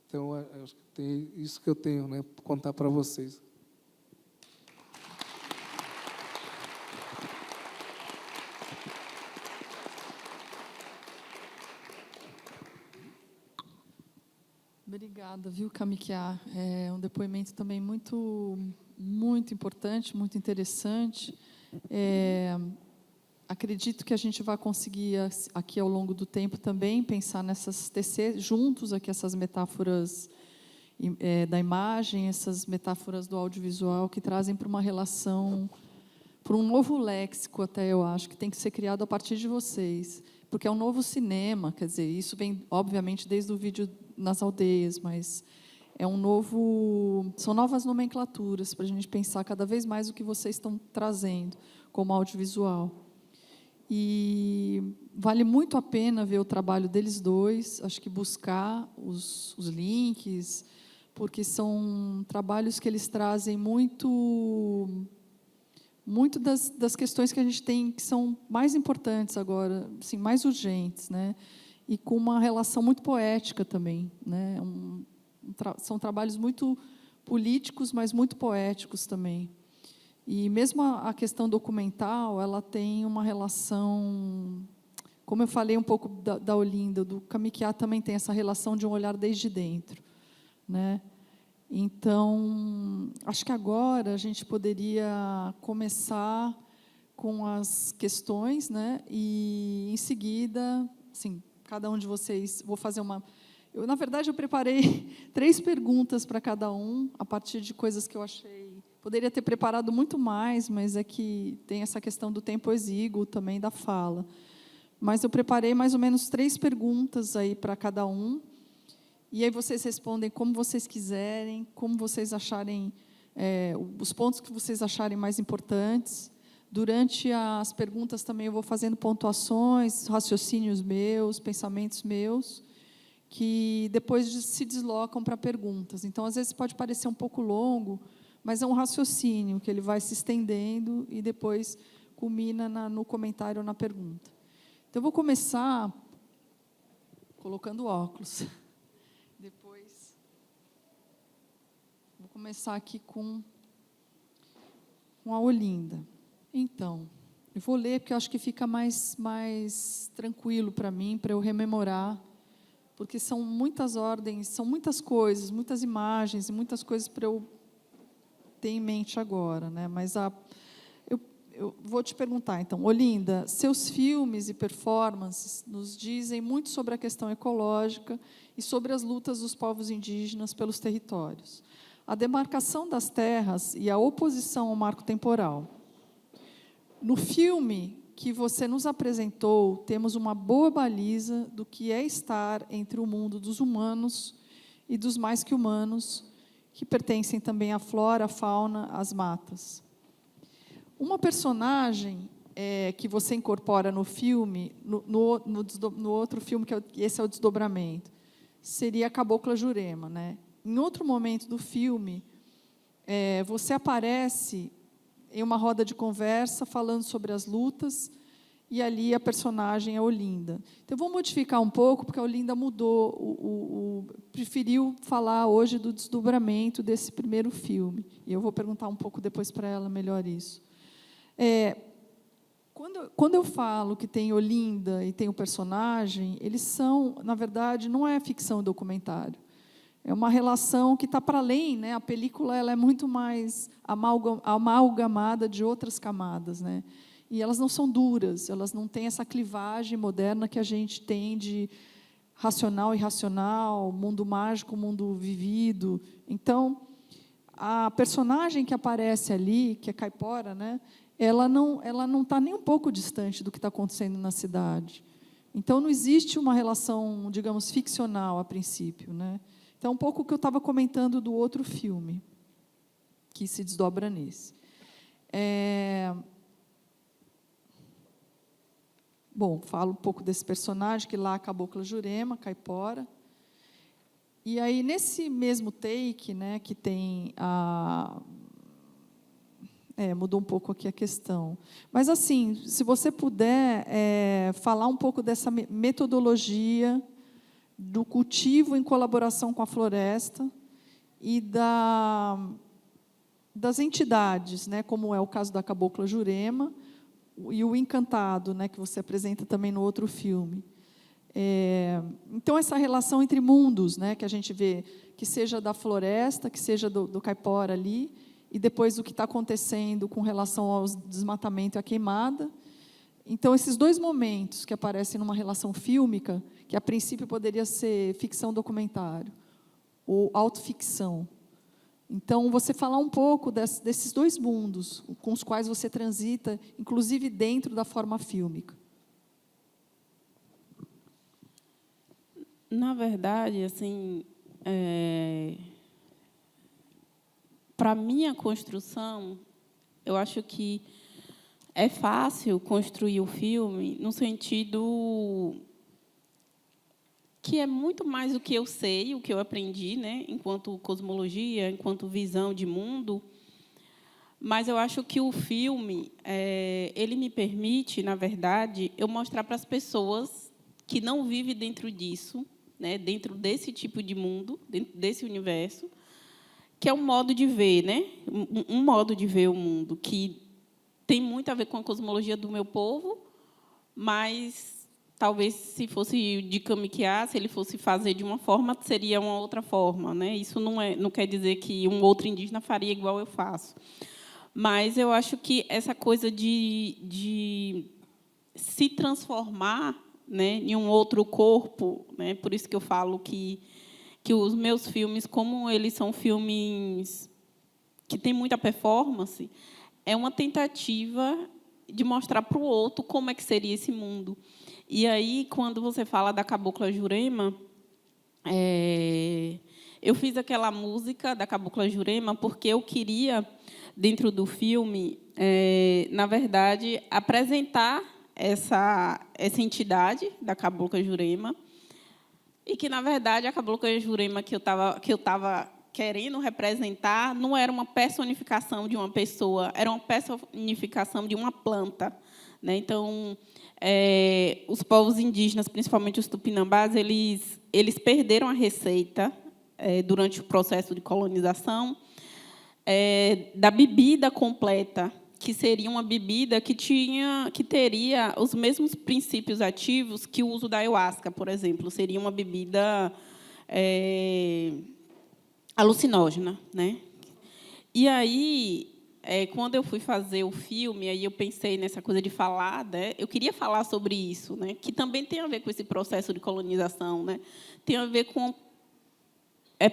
então, acho que tem isso que eu tenho, né, para contar para vocês. Obrigada, viu, Kamikia? É um depoimento também muito importante, muito interessante. Acredito que a gente vai conseguir, aqui ao longo do tempo, também pensar tecer juntos aqui essas metáforas da imagem, essas metáforas do audiovisual que trazem para uma relação, para um novo léxico, até eu acho, que tem que ser criado a partir de vocês, porque é um novo cinema, quer dizer, isso vem, obviamente, desde o vídeo nas aldeias, mas são novas nomenclaturas para a gente pensar cada vez mais o que vocês estão trazendo como audiovisual. E vale muito a pena ver o trabalho deles dois, acho que buscar os links, porque são trabalhos que eles trazem muito das questões que a gente tem, que são mais importantes agora, assim, mais urgentes, né? E com uma relação muito poética também, né? São trabalhos muito políticos, mas muito poéticos também. E mesmo a questão documental, ela tem uma relação, como eu falei um pouco da Olinda, do Kamikia também tem essa relação de um olhar desde dentro, né? Então, acho que agora a gente poderia começar com as questões, né? E, em seguida, assim, cada um de vocês, vou fazer na verdade, eu preparei 3 perguntas para cada um, a partir de coisas que eu achei. Poderia ter preparado muito mais, mas é que tem essa questão do tempo exíguo também da fala. Mas eu preparei mais ou menos 3 perguntas aí para cada um, e aí vocês respondem como vocês quiserem, como vocês acharem, os pontos que vocês acharem mais importantes Durante as perguntas também eu vou fazendo pontuações, raciocínios meus, pensamentos meus, que depois se deslocam para perguntas. Então, às vezes, pode parecer um pouco longo, mas é um raciocínio que ele vai se estendendo e depois culmina no comentário ou na pergunta. Então, eu vou começar colocando óculos. Depois, vou começar aqui com a Olinda. Então, eu vou ler porque eu acho que fica mais tranquilo para mim, para eu rememorar, porque são muitas ordens, são muitas coisas, muitas imagens e muitas coisas para eu ter em mente agora, né? Mas eu vou te perguntar, então, Olinda, seus filmes e performances nos dizem muito sobre a questão ecológica e sobre as lutas dos povos indígenas pelos territórios, a demarcação das terras e a oposição ao marco temporal. No filme que você nos apresentou, temos uma boa baliza do que é estar entre o mundo dos humanos e dos mais que humanos, que pertencem também à flora, à fauna, às matas. Uma personagem que você incorpora no filme, no outro filme, esse é o Desdobramento, seria a Cabocla Jurema, né? Em outro momento do filme, você aparece em uma roda de conversa, falando sobre as lutas, e ali a personagem é Olinda. Então, eu vou modificar um pouco, porque a Olinda mudou, preferiu falar hoje do desdobramento desse primeiro filme. E eu vou perguntar um pouco depois para ela melhor isso. Quando eu falo que tem Olinda e tem o personagem, eles são, na verdade, não é ficção e documentário. É uma relação que está para além, né? A película ela é muito mais amalgamada de outras camadas, né? E elas não são duras, elas não têm essa clivagem moderna que a gente tem de racional e irracional, mundo mágico, mundo vivido. Então, a personagem que aparece ali, que é Caipora, né? Ela não está nem um pouco distante do que está acontecendo na cidade. Então, não existe uma relação, digamos, ficcional a princípio, né? Então, um pouco o que eu estava comentando do outro filme, que se desdobra nesse. Bom, falo um pouco desse personagem, que lá é a Cabocla Jurema, Caipora. E aí, nesse mesmo take, né, que tem a... mudou um pouco aqui a questão. Mas, assim, se você puder falar um pouco dessa metodologia do cultivo em colaboração com a floresta e das entidades, né, como é o caso da Cabocla Jurema e o Encantado, né, que você apresenta também no outro filme. Então, essa relação entre mundos, né, que a gente vê, que seja da floresta, que seja do caipora ali, e depois o que está acontecendo com relação ao desmatamento e à queimada. Então, esses dois momentos que aparecem numa relação fílmica, que a princípio poderia ser ficção-documentário, ou autoficção. Então, você falar um pouco desses dois mundos com os quais você transita, inclusive dentro da forma fílmica. Na verdade, assim, para a minha construção, eu acho que é fácil construir o filme no sentido que é muito mais o que eu sei, o que eu aprendi, né, enquanto cosmologia, enquanto visão de mundo. Mas eu acho que o filme, ele me permite, na verdade, eu mostrar para as pessoas que não vivem dentro disso, né, dentro desse tipo de mundo, dentro desse universo, que é um modo de ver, né, um modo de ver o mundo que tem muito a ver com a cosmologia do meu povo, mas talvez, se fosse de Kamikiá, se ele fosse fazer de uma forma, seria uma outra forma, né? Isso não quer dizer que um outro indígena faria igual eu faço. Mas eu acho que essa coisa de se transformar, né, em um outro corpo, né? Por isso que eu falo que os meus filmes, como eles são filmes que têm muita performance, é uma tentativa de mostrar para o outro como é que seria esse mundo. E aí, quando você fala da Cabocla Jurema, eu fiz aquela música da Cabocla Jurema porque eu queria, dentro do filme, na verdade, apresentar essa entidade da Cabocla Jurema, e que, na verdade, a Cabocla Jurema que eu estava querendo representar não era uma personificação de uma pessoa, era uma personificação de uma planta, né? Então, os povos indígenas, principalmente os tupinambás, eles perderam a receita durante o processo de colonização da bebida completa, que seria uma bebida que teria os mesmos princípios ativos que o uso da ayahuasca, por exemplo. Seria uma bebida alucinógena, né? E aí, quando eu fui fazer o filme, aí eu pensei nessa coisa de falar, né? Eu queria falar sobre isso, né? Que também tem a ver com esse processo de colonização, né? Tem a ver com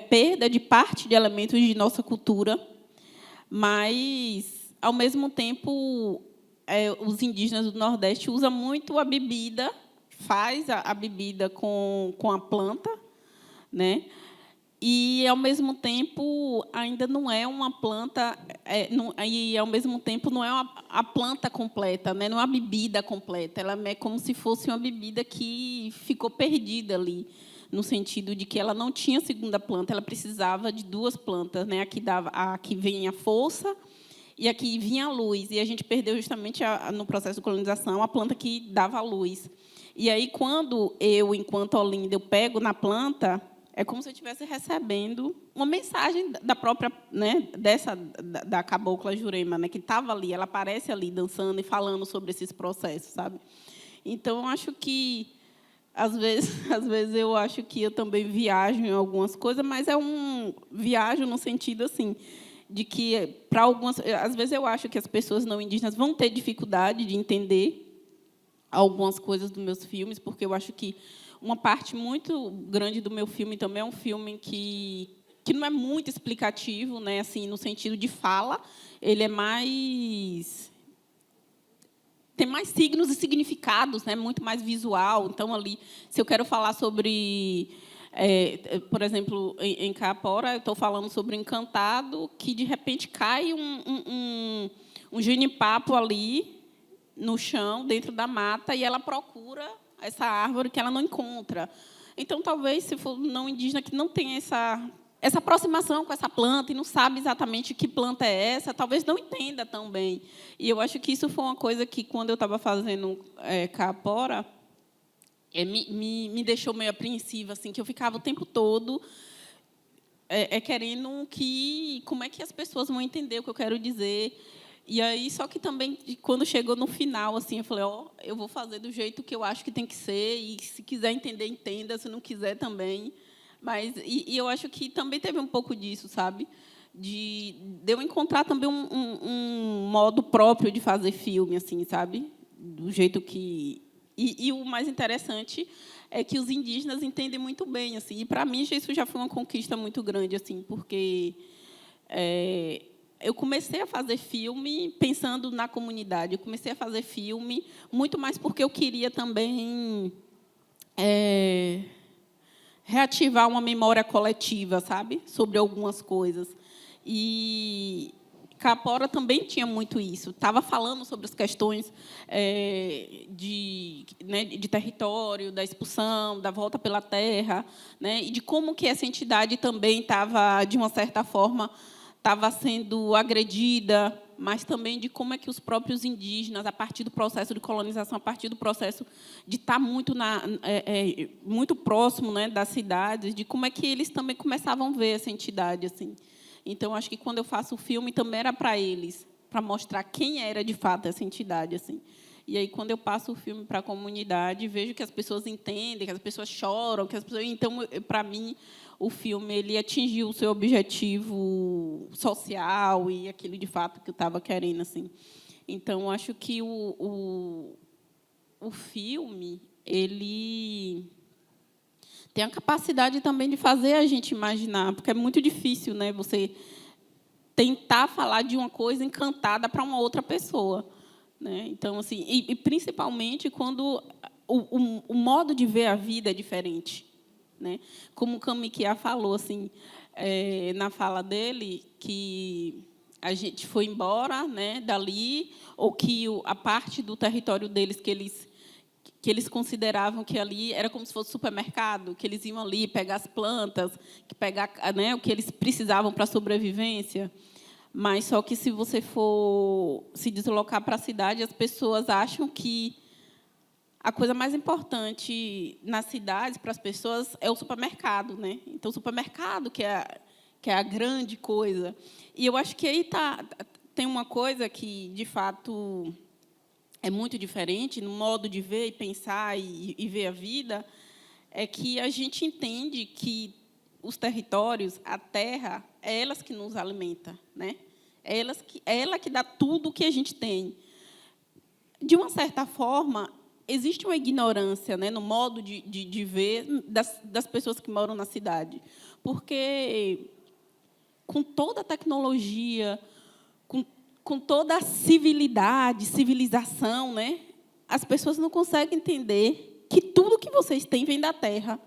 perda de parte de elementos de nossa cultura, mas, ao mesmo tempo, os indígenas do Nordeste usam muito a bebida, faz a bebida com a planta, né? E, ao mesmo tempo, ainda não é uma planta, e, ao mesmo tempo, não é a planta completa, né? Não é a bebida completa, ela é como se fosse uma bebida que ficou perdida ali, no sentido de que ela não tinha segunda planta, ela precisava de duas plantas, né? Aqui vem a força e aqui vinha a luz. E a gente perdeu justamente no processo de colonização a planta que dava a luz. E aí, quando eu, enquanto Olinda, eu pego na planta, é como se eu estivesse recebendo uma mensagem da própria, né, da Cabocla Jurema, né, que estava ali, ela aparece ali dançando e falando sobre esses processos, sabe? Então, eu acho que às vezes eu acho que eu também viajo em algumas coisas, mas viajo no sentido assim de que para às vezes eu acho que as pessoas não indígenas vão ter dificuldade de entender algumas coisas dos meus filmes, porque eu acho que uma parte muito grande do meu filme também é um filme que não é muito explicativo, né, assim, no sentido de fala, ele é mais tem mais signos e significados, né, muito mais visual. Então, ali, se eu quero falar sobre, por exemplo, em Caapora, eu estou falando sobre um encantado que, de repente, cai um jenipapo ali no chão, dentro da mata, e ela procura essa árvore que ela não encontra. Então, talvez, se for não indígena que não tem essa aproximação com essa planta e não sabe exatamente que planta é essa, talvez não entenda tão bem. E eu acho que isso foi uma coisa que, quando eu estava fazendo Caapora, me deixou meio apreensiva, assim, que eu ficava o tempo todo querendo como é que as pessoas vão entender o que eu quero dizer. E aí, só que também, quando chegou no final, assim, eu falei, eu vou fazer do jeito que eu acho que tem que ser, e se quiser entender, entenda, se não quiser também. Mas eu acho que também teve um pouco disso, sabe? De eu encontrar também um modo próprio de fazer filme, assim, sabe? Do jeito que... E o mais interessante é que os indígenas entendem muito bem, assim. E, para mim, isso já foi uma conquista muito grande, assim, porque eu comecei a fazer filme pensando na comunidade. Eu comecei a fazer filme muito mais porque eu queria também reativar uma memória coletiva, sabe, sobre algumas coisas. E Caapora também tinha muito isso. Estava falando sobre as questões de território, da expulsão, da volta pela terra, né, e de como que essa entidade também estava, de uma certa forma, estava sendo agredida, mas também de como é que os próprios indígenas, a partir do processo de colonização, a partir do processo de estar muito muito próximo, né, das cidades, de como é que eles também começavam a ver essa entidade, assim. Então, acho que, quando eu faço o filme, também era para eles, para mostrar quem era, de fato, essa entidade, assim. E aí, quando eu passo o filme para a comunidade, vejo que as pessoas entendem, que as pessoas choram, que as pessoas... Então, para mim, o filme ele atingiu o seu objetivo social e aquilo, de fato, que eu estava querendo, assim. Então, acho que o filme ele tem a capacidade também de fazer a gente imaginar, porque é muito difícil, né, você tentar falar de uma coisa encantada para uma outra pessoa, né? Então, assim, e principalmente quando o modo de ver a vida é diferente, né? Como o Kamikia falou, assim, na fala dele, que a gente foi embora, né, dali, ou que a parte do território deles que eles consideravam que ali era como se fosse supermercado, que eles iam ali pegar as plantas, que pegar, né, o que eles precisavam para a sobrevivência. Mas só que, se você for se deslocar para a cidade, as pessoas acham que a coisa mais importante nas cidades para as pessoas é o supermercado, né? Então, o supermercado que é a grande coisa. E eu acho que aí tem uma coisa que, de fato, é muito diferente no modo de ver e pensar e ver a vida, é que a gente entende que os territórios, a terra, é elas que nos alimenta, né? É ela que dá tudo o que a gente tem. De uma certa forma, existe uma ignorância, né, no modo de ver das pessoas que moram na cidade. Porque, com toda a tecnologia, com toda a civilização, né, as pessoas não conseguem entender que tudo que vocês têm vem da terra.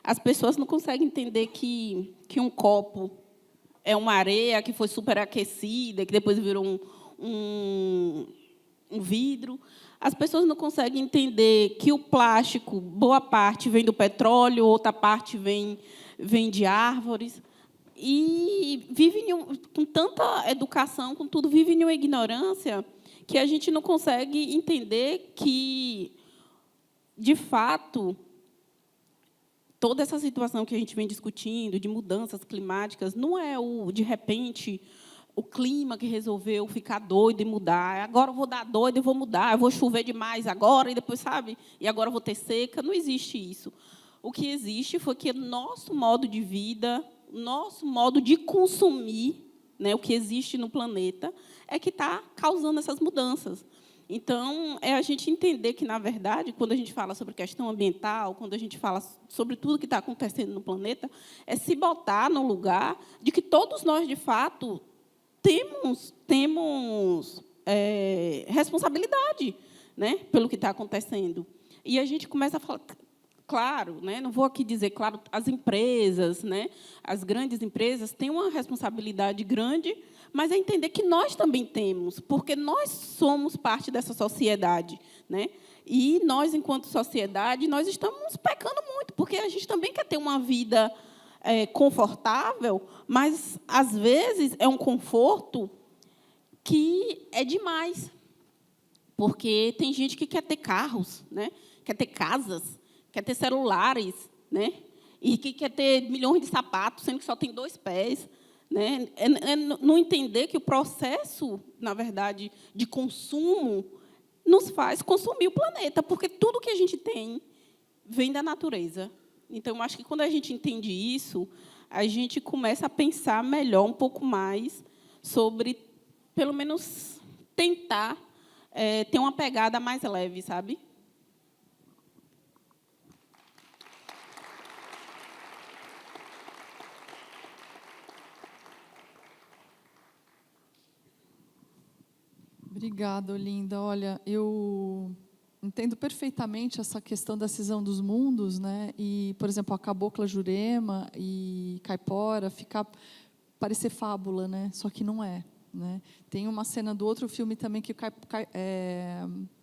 As pessoas não conseguem entender que um copo é uma areia que foi superaquecida, que depois virou um vidro. As pessoas não conseguem entender que o plástico, boa parte, vem do petróleo, outra parte vem de árvores. E vive com tanta educação, com tudo, vive em uma ignorância que a gente não consegue entender que, de fato, toda essa situação que a gente vem discutindo, de mudanças climáticas, não é, de repente, o clima que resolveu ficar doido e mudar. Agora eu vou dar doido e vou mudar, eu vou chover demais agora, e depois, sabe, e agora eu vou ter seca. Não existe isso. O que existe foi que nosso modo de vida, nosso modo de consumir, né, o que existe no planeta, é que está causando essas mudanças. Então, é a gente entender que, na verdade, quando a gente fala sobre questão ambiental, quando a gente fala sobre tudo que está acontecendo no planeta, é se botar no lugar de que todos nós, de fato, temos responsabilidade, né, pelo que está acontecendo. E a gente começa a falar, claro, né, não vou aqui dizer, claro, as empresas, né, as grandes empresas têm uma responsabilidade grande, mas é entender que nós também temos, porque nós somos parte dessa sociedade, né? E nós, enquanto sociedade, nós estamos pecando muito, porque a gente também quer ter uma vida confortável, mas, às vezes, é um conforto que é demais, porque tem gente que quer ter carros, né? Quer ter casas, quer ter celulares, né? E que quer ter milhões de sapatos, sendo que só tem 2 pés. Né? Não entender que o processo, na verdade, de consumo nos faz consumir o planeta, porque tudo que a gente tem vem da natureza. Então, eu acho que, quando a gente entende isso, a gente começa a pensar melhor, um pouco mais, sobre, pelo menos, tentar ter uma pegada mais leve, sabe? Obrigada, Olinda. Olha, eu entendo perfeitamente essa questão da cisão dos mundos, né? E, por exemplo, a Cabocla Jurema e Caipora parecer fábula, né? Só que não é, né? Tem uma cena do outro filme também que o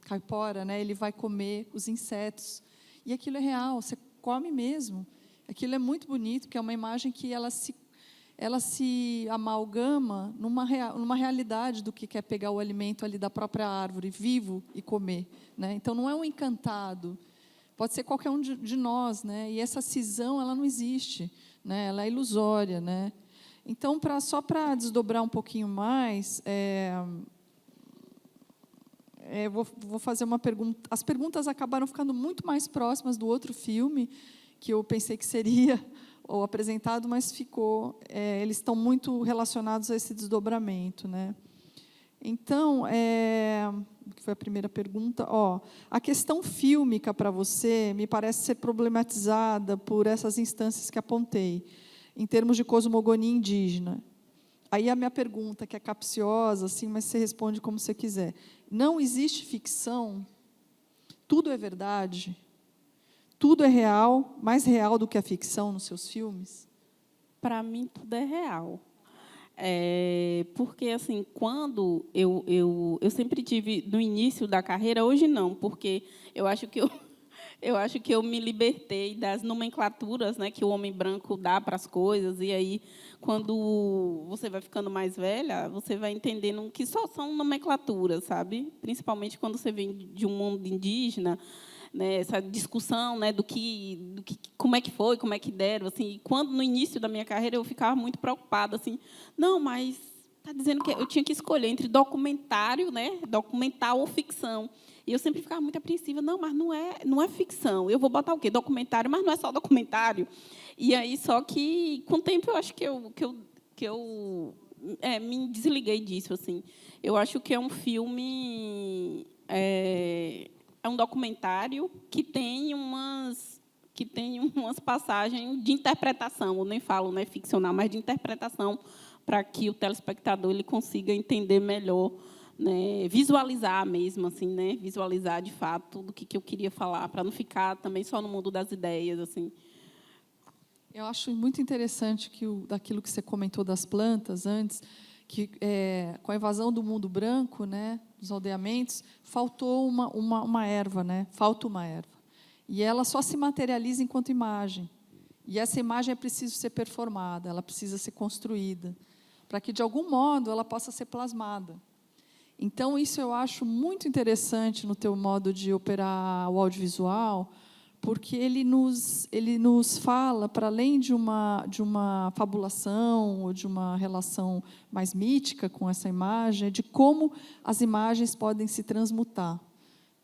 Caipora, né? Ele vai comer os insetos e aquilo é real, você come mesmo. Aquilo é muito bonito, porque é uma imagem que ela se amalgama numa realidade do que é pegar o alimento ali da própria árvore, vivo, e comer, né? Então, não é um encantado, pode ser qualquer um de nós, né? E essa cisão, ela não existe, né? Ela é ilusória, né? Então, só para desdobrar um pouquinho mais, vou fazer uma pergunta. As perguntas acabaram ficando muito mais próximas do outro filme, que eu pensei que seria ou apresentado, mas ficou. Eles estão muito relacionados a esse desdobramento, né? Então, que foi a primeira pergunta. A questão fílmica para você me parece ser problematizada por essas instâncias que apontei, em termos de cosmogonia indígena. Aí a minha pergunta, que é capciosa, assim, mas você responde como você quiser. Não existe ficção? Tudo é verdade? Tudo é real, mais real do que a ficção nos seus filmes? Para mim, tudo é real. Porque, assim, quando eu sempre tive, no início da carreira, hoje não, porque eu acho que eu me libertei das nomenclaturas, né, que o homem branco dá para as coisas, e aí, quando você vai ficando mais velha, você vai entendendo que só são nomenclaturas, sabe? Principalmente quando você vem de um mundo indígena, né, essa discussão, né, como é que foi, como é que deram, assim, quando no início da minha carreira eu ficava muito preocupada, assim, não, mas está dizendo que eu tinha que escolher entre documentário, né, documental ou ficção. E eu sempre ficava muito apreensiva, não, mas não é ficção. Eu vou botar o quê? Documentário, mas não é só documentário. E aí, só que, com o tempo, eu acho que eu me desliguei disso, assim. Eu acho que é um filme, é um documentário que tem umas passagens de interpretação. Eu nem falo, né, ficcional, mas de interpretação, para que o telespectador ele consiga entender melhor, né, visualizar mesmo, assim, né, visualizar de fato do que eu queria falar, para não ficar também só no mundo das ideias, assim. Eu acho muito interessante que daquilo que você comentou das plantas antes, que com a invasão do mundo branco, né, dos aldeamentos, faltou uma erva, né, falta uma erva, e ela só se materializa enquanto imagem. E essa imagem é preciso ser performada, ela precisa ser construída, para que de algum modo ela possa ser plasmada. Então, isso eu acho muito interessante no teu modo de operar o audiovisual, porque ele nos fala, para além de uma fabulação ou de uma relação mais mítica com essa imagem, de como as imagens podem se transmutar,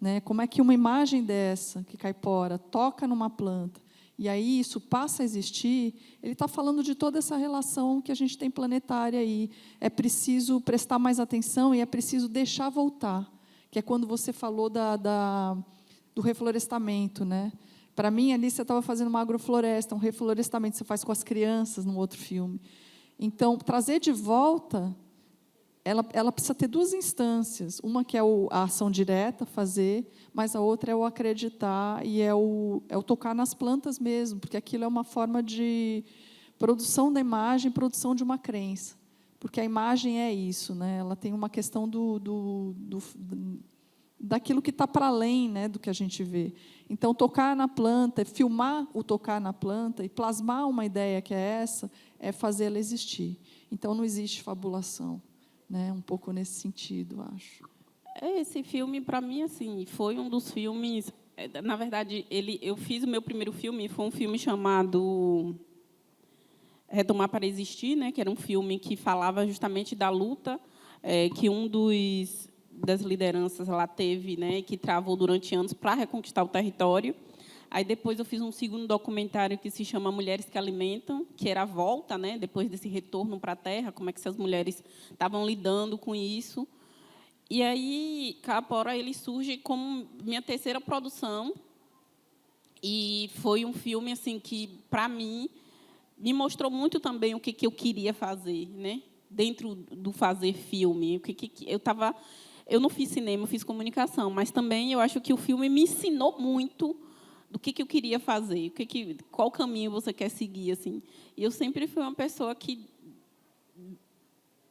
né? Como é que uma imagem dessa, que caipora, toca numa planta, e aí isso passa a existir, ele está falando de toda essa relação que a gente tem planetária aí. É preciso prestar mais atenção e é preciso deixar voltar, que é quando você falou do reflorestamento, né? Para mim, ali você estava fazendo uma agrofloresta, um reflorestamento, você faz com as crianças no outro filme. Então, trazer de volta, ela precisa ter duas instâncias. Uma que é a ação direta, fazer, mas a outra é o acreditar e é o tocar nas plantas mesmo, porque aquilo é uma forma de produção da imagem, produção de uma crença. Porque a imagem é isso, né? Ela tem uma questão daquilo que está para além, né, do que a gente vê. Então, tocar na planta, filmar o tocar na planta e plasmar uma ideia que é essa, é fazer ela existir. Então, não existe fabulação, né? Um pouco nesse sentido, acho. Esse filme, para mim, assim, foi um dos filmes... Na verdade, eu fiz o meu primeiro filme, foi um filme chamado Retomar para Existir, né, que era um filme que falava justamente da luta que das lideranças lá teve, né, que travou durante anos para reconquistar o território. Aí depois eu fiz um segundo documentário que se chama Mulheres que Alimentam, que era a volta, né, depois desse retorno para a terra, como é que essas mulheres estavam lidando com isso. E aí Caipora ele surge como minha terceira produção e foi um filme assim que para mim me mostrou muito também o que eu queria fazer, né, dentro do fazer filme. Eu não fiz cinema, eu fiz comunicação, mas também eu acho que o filme me ensinou muito do que eu queria fazer, qual caminho você quer seguir, assim. E eu sempre fui uma pessoa que,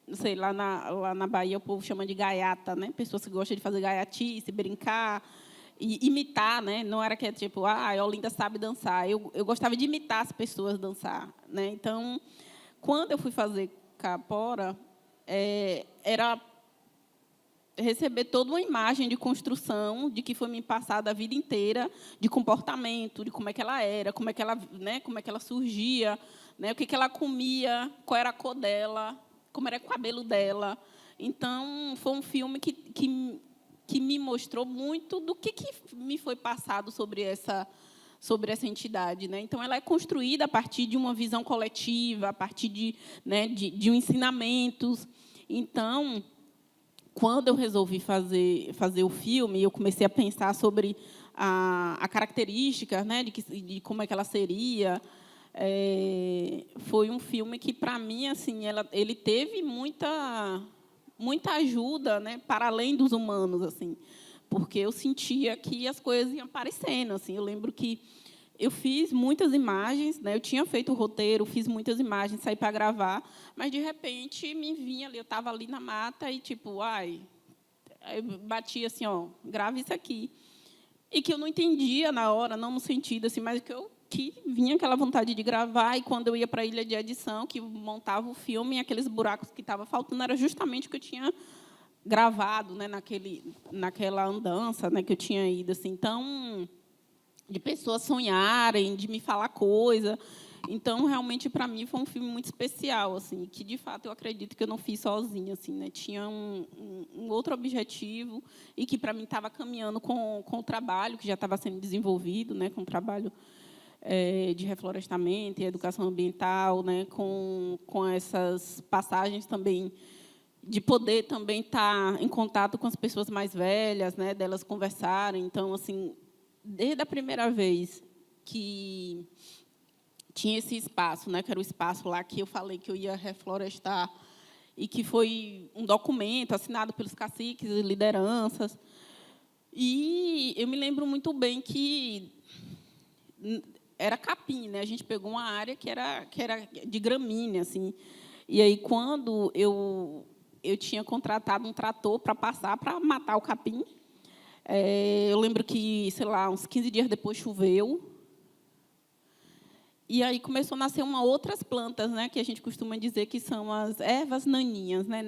não sei, lá na Bahia o povo chama de gaiata, né? Pessoas que gostam de fazer gaiatice, brincar, e imitar, né? Não era que é tipo, a Olinda sabe dançar. Eu gostava de imitar as pessoas dançar, né? Então, quando eu fui fazer Caipora, era receber toda uma imagem de construção de que foi me passada a vida inteira, de comportamento, de como é que ela era, como é que ela surgia, né, o que ela comia, qual era a cor dela, como era o cabelo dela. Então, foi um filme que me mostrou muito do que me foi passado sobre essa entidade, né? Então, ela é construída a partir de uma visão coletiva, a partir de ensinamentos. Então, quando eu resolvi fazer o filme, eu comecei a pensar sobre a característica, né, de como é que ela seria. Foi um filme que, para mim, assim, ele teve muita ajuda, né, para além dos humanos, assim, porque eu sentia que as coisas iam aparecendo. Assim, eu lembro que eu fiz muitas imagens, né? Eu tinha feito o roteiro, fiz muitas imagens, saí para gravar, mas, de repente, me vinha ali, eu estava ali na mata e, tipo, aí eu batia assim, ó, grava isso aqui. E que eu não entendia na hora, não no sentido assim, mas que vinha aquela vontade de gravar, e quando eu ia para a ilha de edição, que montava o filme, aqueles buracos que estavam faltando era justamente o que eu tinha gravado, né, naquela andança, né, que eu tinha ido assim. Então, de pessoas sonharem, de me falar coisa. Então, realmente, para mim, foi um filme muito especial, assim, que, de fato, eu acredito que eu não fiz sozinha, assim, né? Tinha um outro objetivo e que, para mim, estava caminhando com o trabalho que já estava sendo desenvolvido, né? Com o trabalho de reflorestamento e educação ambiental, né? Com essas passagens também de poder também estar em contato com as pessoas mais velhas, né? Delas conversarem. Então, assim, desde a primeira vez que tinha esse espaço, né, que era o espaço lá que eu falei que eu ia reflorestar, e que foi um documento assinado pelos caciques e lideranças. E eu me lembro muito bem que era capim, né? A gente pegou uma área que era de gramínea, assim. E aí, quando eu tinha contratado um trator para passar, para matar o capim, eu lembro que, sei lá, uns 15 dias depois choveu. E aí começou a nascer outras plantas, né, que a gente costuma dizer que são as ervas naninhas, né?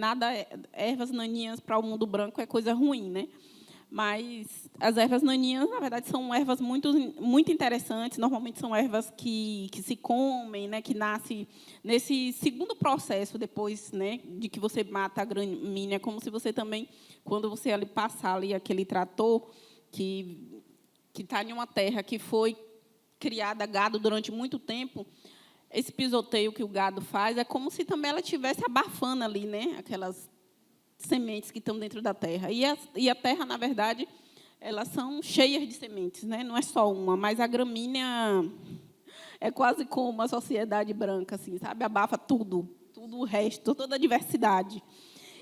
Ervas naninhas para o mundo branco é coisa ruim, né? Mas as ervas naninhas, na verdade, são ervas muito interessantes. Normalmente são ervas que se comem, né, que nascem nesse segundo processo depois, né, de que você mata a gramínea, como se você também, quando você ali passar ali aquele trator que está em uma terra que foi criada gado durante muito tempo, esse pisoteio que o gado faz é como se também ela estivesse abafando ali, né, aquelas sementes que estão dentro da terra. E a terra, na verdade, elas são cheias de sementes, né? Não é só uma, mas a gramínea é quase como a sociedade branca, assim, sabe? Abafa tudo o resto, toda a diversidade.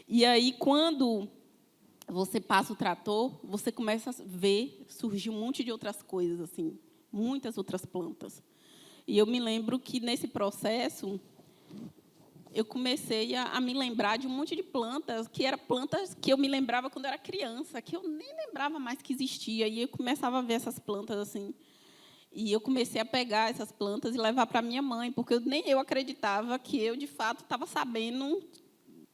E aí, quando você passa o trator, você começa a ver surgir um monte de outras coisas, assim, muitas outras plantas. E eu me lembro que, nesse processo, eu comecei a me lembrar de um monte de plantas, que eram plantas que eu me lembrava quando eu era criança, que eu nem lembrava mais que existia. E eu começava a ver essas plantas assim. E eu comecei a pegar essas plantas e levar para minha mãe, porque nem eu acreditava que eu, de fato, estava sabendo,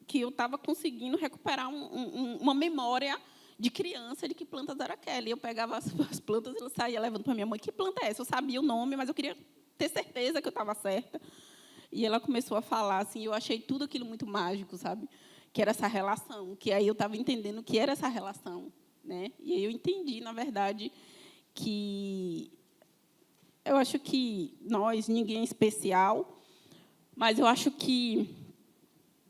que eu estava conseguindo recuperar uma memória de criança de que plantas era aquela. E eu pegava as plantas e saía levando para minha mãe. Que planta é essa? Eu sabia o nome, mas eu queria ter certeza que eu estava certa. E ela começou a falar, assim, eu achei tudo aquilo muito mágico, sabe? Que era essa relação, que aí eu estava entendendo que era essa relação, né? E aí eu entendi, na verdade, que eu acho que ninguém é especial, mas eu acho que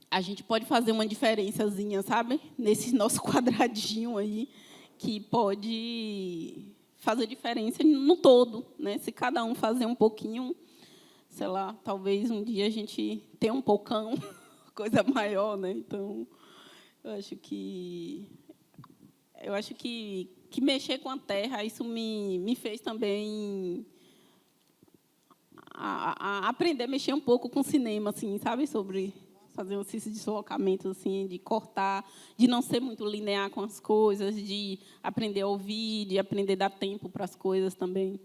a gente pode fazer uma diferençazinha, sabe? Nesse nosso quadradinho aí, que pode fazer diferença no todo, né? Se cada um fazer um pouquinho, sei lá, talvez um dia a gente tenha um pocão, coisa maior, né? Então, eu acho que mexer com a terra, isso me fez também a aprender a mexer um pouco com cinema, assim, sabe, sobre fazer esses deslocamentos, assim, de cortar, de não ser muito linear com as coisas, de aprender a ouvir, de aprender a dar tempo para as coisas também.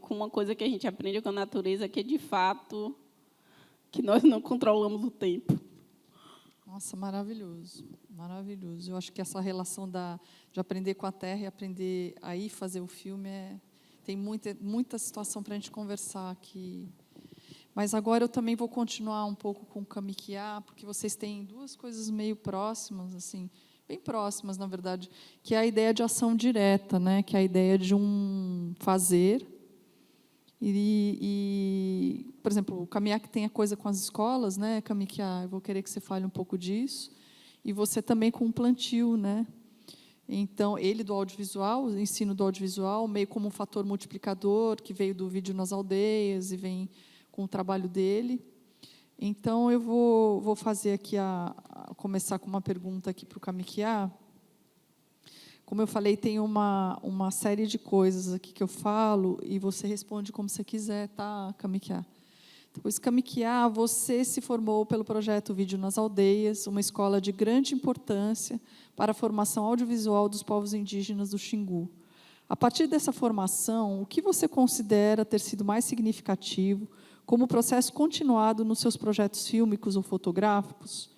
Com uma coisa que a gente aprende com a natureza, que é, de fato, que nós não controlamos o tempo. Nossa, maravilhoso, maravilhoso. Eu acho que essa relação de aprender com a terra e aprender a ir fazer o filme tem muita situação para a gente conversar aqui. Mas agora eu também vou continuar um pouco com o Kamikiá, porque vocês têm duas coisas meio próximas, assim, bem próximas, na verdade, que é a ideia de ação direta, né? Que é a ideia de um fazer. Por exemplo, o Kamikiá que tem a coisa com as escolas, né? Kamikiá, eu vou querer que você fale um pouco disso. E você também com o plantio, né? Então, ele do audiovisual, o ensino do audiovisual, meio como um fator multiplicador, que veio do vídeo nas aldeias e vem com o trabalho dele. Então, eu vou fazer aqui começar com uma pergunta aqui para o Kamikiá. Como eu falei, tem uma série de coisas aqui que eu falo e você responde como você quiser, tá, Kamikia? Depois, Kamikia, você se formou pelo projeto Vídeo nas Aldeias, uma escola de grande importância para a formação audiovisual dos povos indígenas do Xingu. A partir dessa formação, o que você considera ter sido mais significativo como processo continuado nos seus projetos fílmicos ou fotográficos?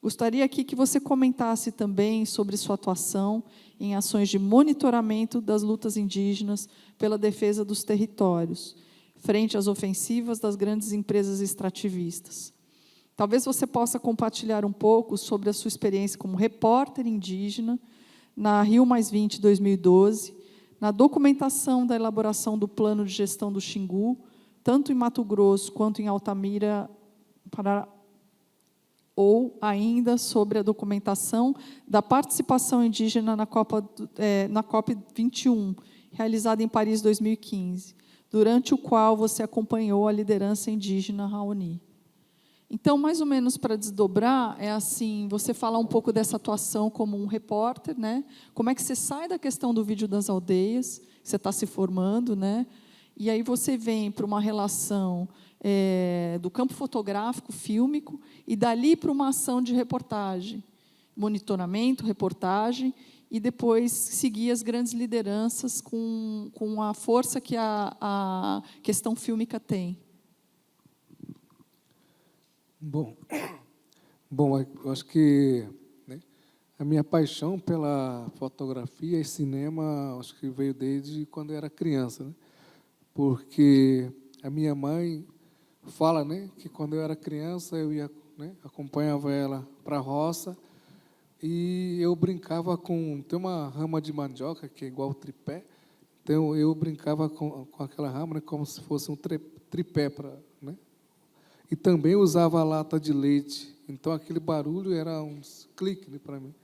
Gostaria aqui que você comentasse também sobre sua atuação em ações de monitoramento das lutas indígenas pela defesa dos territórios, frente às ofensivas das grandes empresas extrativistas. Talvez você possa compartilhar um pouco sobre a sua experiência como repórter indígena na Rio+20 2012, na documentação da elaboração do Plano de Gestão do Xingu, tanto em Mato Grosso quanto em Altamira, ou ainda sobre a documentação da participação indígena na COP21, realizada em Paris 2015, durante o qual você acompanhou a liderança indígena Raoni. Então, mais ou menos para desdobrar, é assim, você falar um pouco dessa atuação como um repórter, né? Como é que você sai da questão do vídeo das aldeias, você está se formando, né? E aí você vem para uma relação do campo fotográfico, fílmico, e dali para uma ação de reportagem, monitoramento, reportagem, e depois seguir as grandes lideranças com a força que a questão fílmica tem. Bom, eu acho que, né, a minha paixão pela fotografia e cinema, acho que veio desde quando eu era criança, né? Porque a minha mãe fala, né, que quando eu era criança eu ia, né, acompanhava ela para a roça e eu brincava tem uma rama de mandioca que é igual ao tripé, então eu brincava com aquela rama, né, como se fosse um tripé né? E também usava lata de leite, então aquele barulho era uns cliques, né, para mim.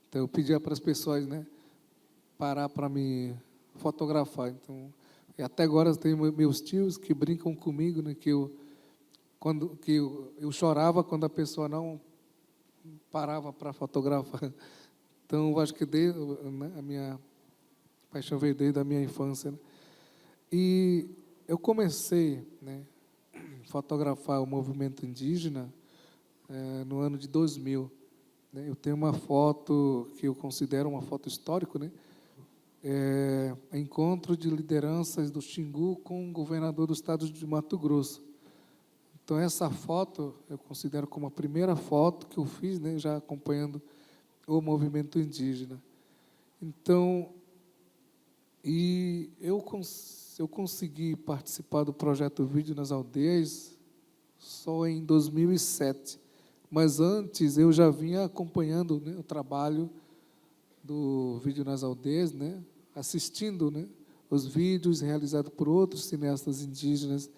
Então eu pedia para as pessoas, né, parar para me fotografar. Então, e até agora eu tenho meus tios que brincam comigo, né, que eu chorava quando a pessoa não parava para fotografar. Então, eu acho que né, a minha paixão veio desde a minha infância, né? E eu comecei, né, a fotografar o movimento indígena no ano de 2000. Né? Eu tenho uma foto que eu considero uma foto histórica, né? Encontro de lideranças do Xingu com o governador do estado de Mato Grosso. Então, essa foto eu considero como a primeira foto que eu fiz, né, já acompanhando o movimento indígena. Então, eu consegui participar do projeto Vídeo nas Aldeias só em 2007. Mas antes eu já vinha acompanhando, né, o trabalho do Vídeo nas Aldeias, né, assistindo, né, os vídeos realizados por outros cineastas indígenas,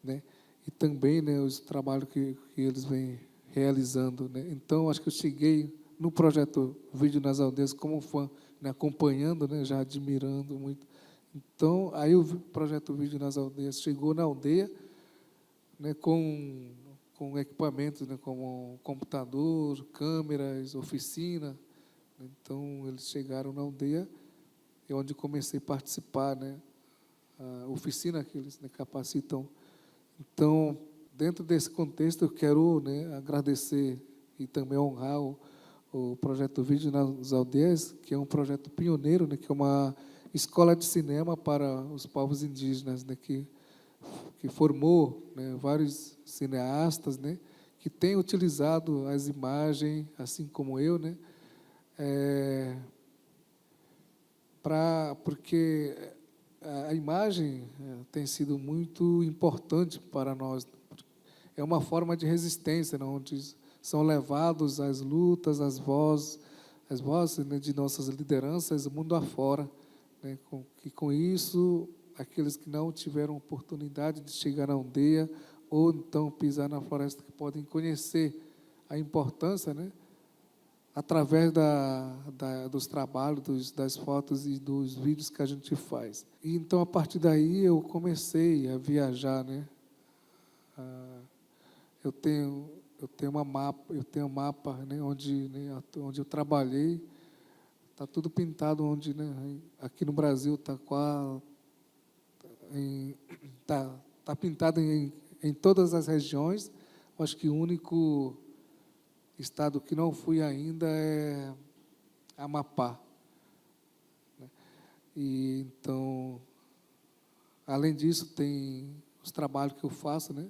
né, e também, né, os trabalhos que eles vêm realizando, né. Então, acho que eu cheguei no projeto Vídeo nas Aldeias como fã, né, acompanhando, né, já admirando muito. Então, aí o projeto Vídeo nas Aldeias chegou na aldeia, né, com equipamentos, né, como computador, câmeras, oficina. Então, eles chegaram na aldeia, onde comecei a participar, né, a oficina que eles, né, capacitam. Então, dentro desse contexto, eu quero, né, agradecer e também honrar o projeto Vídeo nas Aldeias, que é um projeto pioneiro, né, que é uma escola de cinema para os povos indígenas, né, que formou, né, vários cineastas, né, que têm utilizado as imagens, assim como eu, né, porque a imagem tem sido muito importante para nós. É uma forma de resistência, né, onde são levados as lutas, as vozes, né, de nossas lideranças, mundo afora, né, com isso, aqueles que não tiveram oportunidade de chegar na aldeia ou então pisar na floresta, que podem conhecer a importância, né, através dos trabalhos, das fotos e dos vídeos que a gente faz. E, então, a partir daí, eu comecei a viajar, né? Eu tenho um mapa, né, onde eu trabalhei tá tudo pintado onde, né? Aqui no Brasil tá tá pintado em todas as regiões. Acho que o único estado que não fui ainda é Amapá, né? E então, além disso, tem os trabalhos que eu faço, né?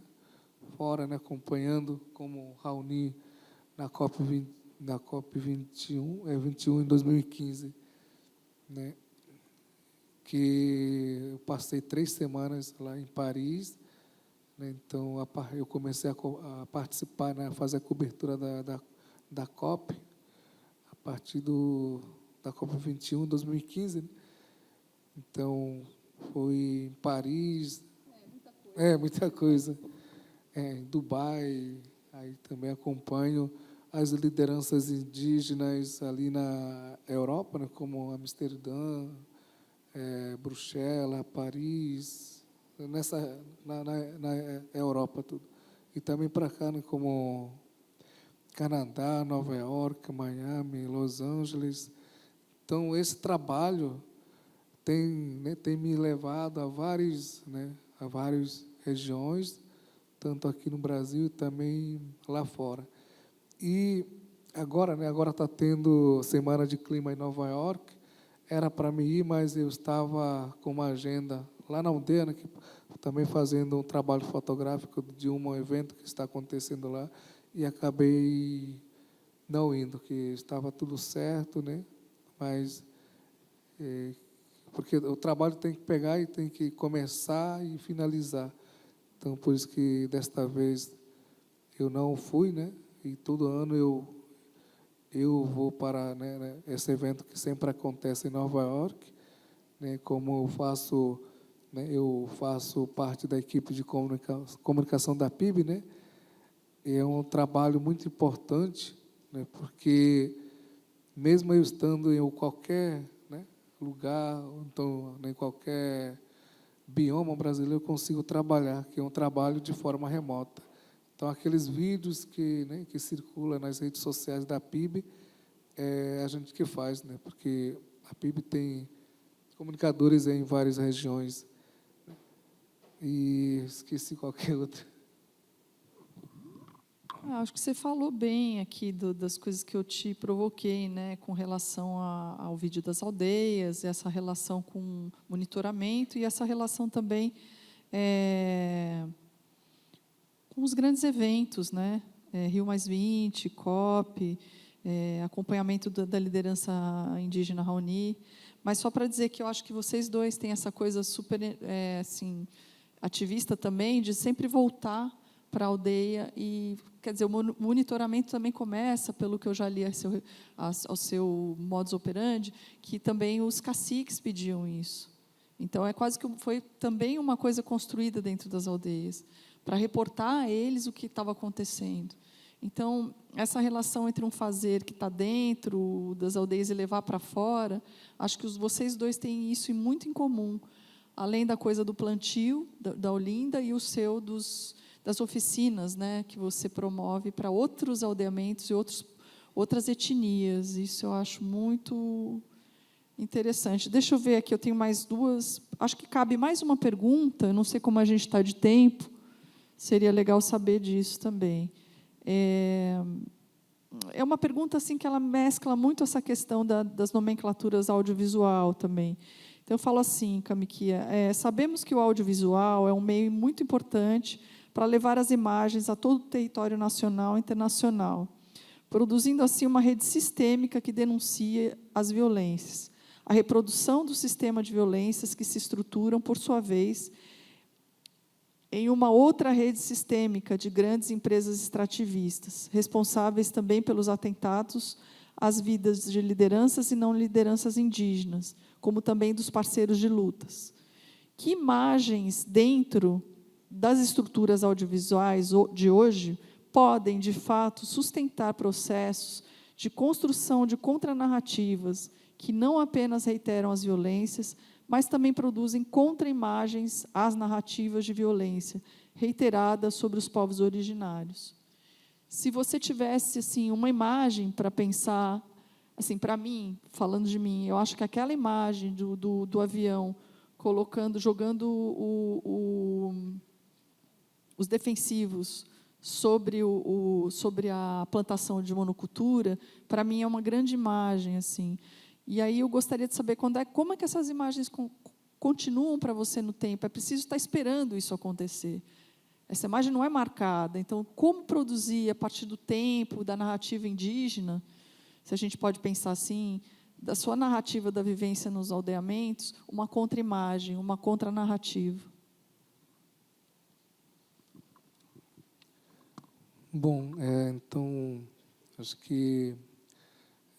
Fora, né? Acompanhando como Raoni na COP 21 em 2015, né? Que eu passei 3 semanas lá em Paris, né? Então eu comecei a participar, né? A fazer a cobertura da COP a partir da COP 21 em 2015, né? Então foi em Paris, muita coisa, em Dubai, aí também acompanho as lideranças indígenas ali na Europa, né? Como Amsterdã, Bruxelas, Paris, na Europa tudo. E também para cá, né, como Canadá, Nova York, Miami, Los Angeles. Então, esse trabalho tem me levado a várias regiões, tanto aqui no Brasil e também lá fora. E agora, né, agora está tendo Semana de Clima em Nova York. Era para mim ir, mas eu estava com uma agenda lá na aldeia, né, que também fazendo um trabalho fotográfico de um evento que está acontecendo lá, e acabei não indo, que estava tudo certo, né? Mas porque o trabalho tem que pegar e tem que começar e finalizar. Então, por isso que desta vez eu não fui, né? E todo ano eu vou para, né, esse evento que sempre acontece em Nova York, né? Como eu faço parte da equipe de comunicação da PIB, né? É um trabalho muito importante, né? Porque mesmo eu estando em qualquer, né, lugar, então em qualquer bioma brasileiro, eu consigo trabalhar, que é um trabalho de forma remota. Então, aqueles vídeos que circulam nas redes sociais da PIB, é a gente que faz, né? Porque a PIB tem comunicadores em várias regiões. E esqueci qualquer outra. Acho que você falou bem aqui das coisas que eu te provoquei, né, com relação ao vídeo das aldeias, essa relação com monitoramento e essa relação também com os grandes eventos, né, Rio+20, COP, acompanhamento da liderança indígena Raoni. Mas só para dizer que eu acho que vocês dois têm essa coisa super assim, ativista também, de sempre voltar para a aldeia. E, quer dizer, o monitoramento também começa, pelo que eu já li ao seu modus operandi, que também os caciques pediam isso. Então, é quase que foi também uma coisa construída dentro das aldeias, para reportar a eles o que estava acontecendo. Então, essa relação entre um fazer que está dentro das aldeias e levar para fora, acho que vocês dois têm isso muito em comum, além da coisa do plantio, da Olinda, e o seu das oficinas, né, que você promove para outros aldeamentos e outras etnias. Isso eu acho muito interessante. Deixa eu ver aqui, eu tenho mais duas. Acho que cabe mais uma pergunta, eu não sei como a gente está de tempo, seria legal saber disso também. É uma pergunta assim, que ela mescla muito essa questão das nomenclaturas audiovisual também. Então, eu falo assim, Kamikia, sabemos que o audiovisual é um meio muito importante para levar as imagens a todo o território nacional e internacional, produzindo assim uma rede sistêmica que denuncia as violências, a reprodução do sistema de violências que se estruturam, por sua vez, em uma outra rede sistêmica de grandes empresas extrativistas, responsáveis também pelos atentados às vidas de lideranças e não lideranças indígenas, como também dos parceiros de lutas. Que imagens dentro das estruturas audiovisuais de hoje podem, de fato, sustentar processos de construção de contranarrativas que não apenas reiteram as violências, mas também produzem contra-imagens às narrativas de violência reiteradas sobre os povos originários? Se você tivesse assim uma imagem para pensar Assim, para mim, falando de mim, eu acho que aquela imagem do avião jogando os defensivos sobre a plantação de monocultura, para mim é uma grande imagem, assim. E aí eu gostaria de saber como é que essas imagens continuam para você no tempo. É preciso estar esperando isso acontecer. Essa imagem não é marcada. Então, como produzir a partir do tempo, da narrativa indígena, se a gente pode pensar assim, da sua narrativa da vivência nos aldeamentos, uma contra-imagem, uma contra-narrativa? Bom, então, acho que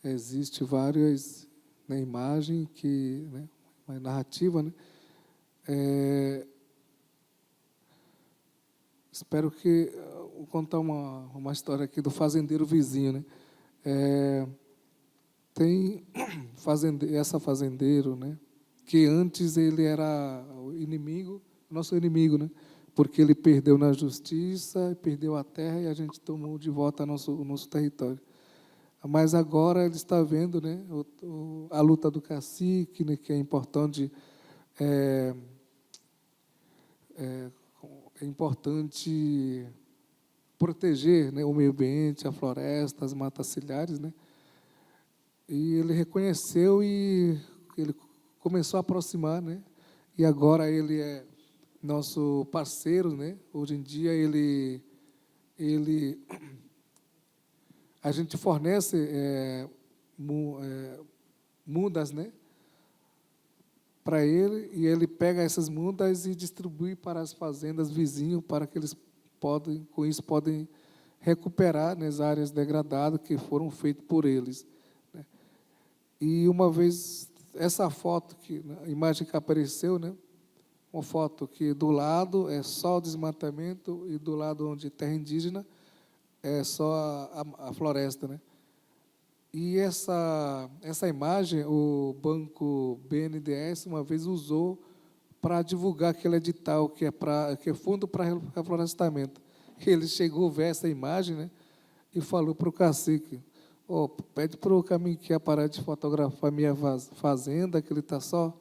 existe várias, né, imagens que, né, uma narrativa, né? Espero que vou contar uma história aqui do fazendeiro vizinho, né? Tem essa fazendeiro, né? Que antes ele era o inimigo, nosso inimigo, né? Porque ele perdeu na justiça, perdeu a terra e a gente tomou de volta o nosso território. Mas agora ele está vendo, né, a luta do cacique, né, que é importante, é importante proteger, né, o meio ambiente, a floresta, as matas ciliares, né? E ele reconheceu e ele começou a aproximar, né? E agora ele é nosso parceiro, né? Hoje em dia a gente fornece mudas, né, para ele, e ele pega essas mudas e distribui para as fazendas vizinhas, para que eles com isso podem recuperar, né, as áreas degradadas que foram feitas por eles, né? E uma vez essa foto a imagem que apareceu, né, uma foto que do lado é só o desmatamento e do lado onde terra indígena é só a floresta, né? E essa imagem o banco BNDES uma vez usou para divulgar aquele edital que é fundo para reflorestamento. Ele chegou a ver essa imagem, né, e falou para o cacique: pede para o Caminquiá parar de fotografar a minha fazenda, que ele está só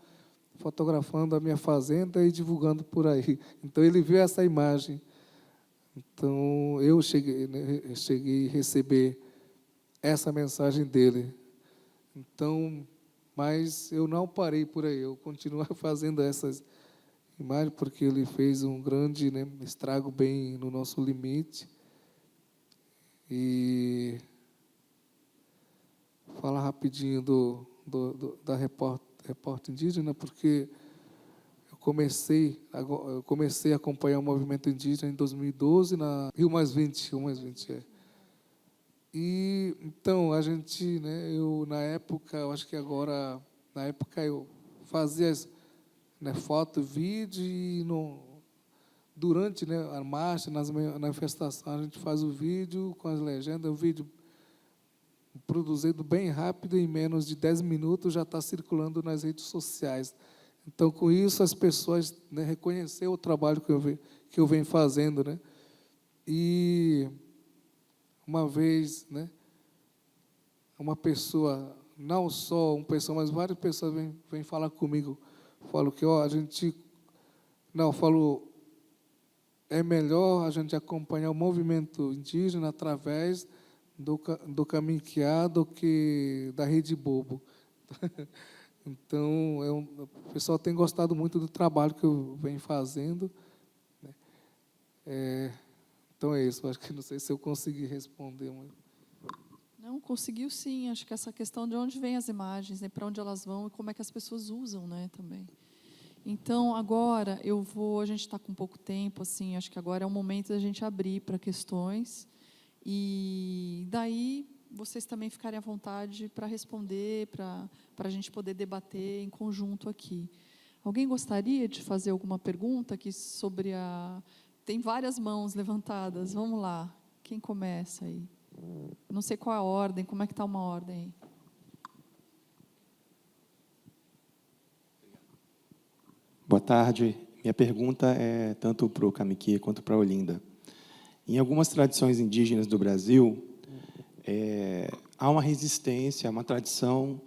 fotografando a minha fazenda e divulgando por aí. Então ele viu essa imagem. Então, eu cheguei a receber essa mensagem dele. Então, mas eu não parei por aí, eu continuo fazendo essas imagens, porque ele fez um grande, né, estrago bem no nosso limite. E falar rapidinho da repórter indígena, porque eu comecei a acompanhar o movimento indígena em 2012 na Rio Mais 20, E então a gente, né, eu na época, eu acho que agora, na época eu fazia, né, foto, vídeo e durante, né, a marcha, nas manifestações, a gente faz o vídeo com as legendas, o vídeo produzido bem rápido, em menos de 10 minutos já está circulando nas redes sociais. Então, com isso, as pessoas, né, reconheceram o trabalho que eu venho fazendo, né? E uma vez, né, uma pessoa, não só uma pessoa, mas várias pessoas vêm falar comigo, falam que é melhor a gente acompanhar o movimento indígena através do Caminquiá do que da Rede Bobo. Então, o pessoal tem gostado muito do trabalho que eu venho fazendo, né? Então é isso. Acho que não sei se eu consegui responder. Não, conseguiu sim. Acho que essa questão de onde vêm as imagens, né, para onde elas vão e como é que as pessoas usam, né, também. Então, agora a gente está com pouco tempo, assim, acho que agora é o momento da gente abrir para questões, e daí vocês também ficarem à vontade para responder, para a gente poder debater em conjunto aqui. Alguém gostaria de fazer alguma pergunta aqui sobre Tem várias mãos levantadas, vamos lá. Quem começa aí? Não sei qual é a ordem, como é que está uma ordem aí? Boa tarde. Minha pergunta é tanto para o Caminquiá quanto para a Olinda. Em algumas tradições indígenas do Brasil, há uma resistência, uma tradição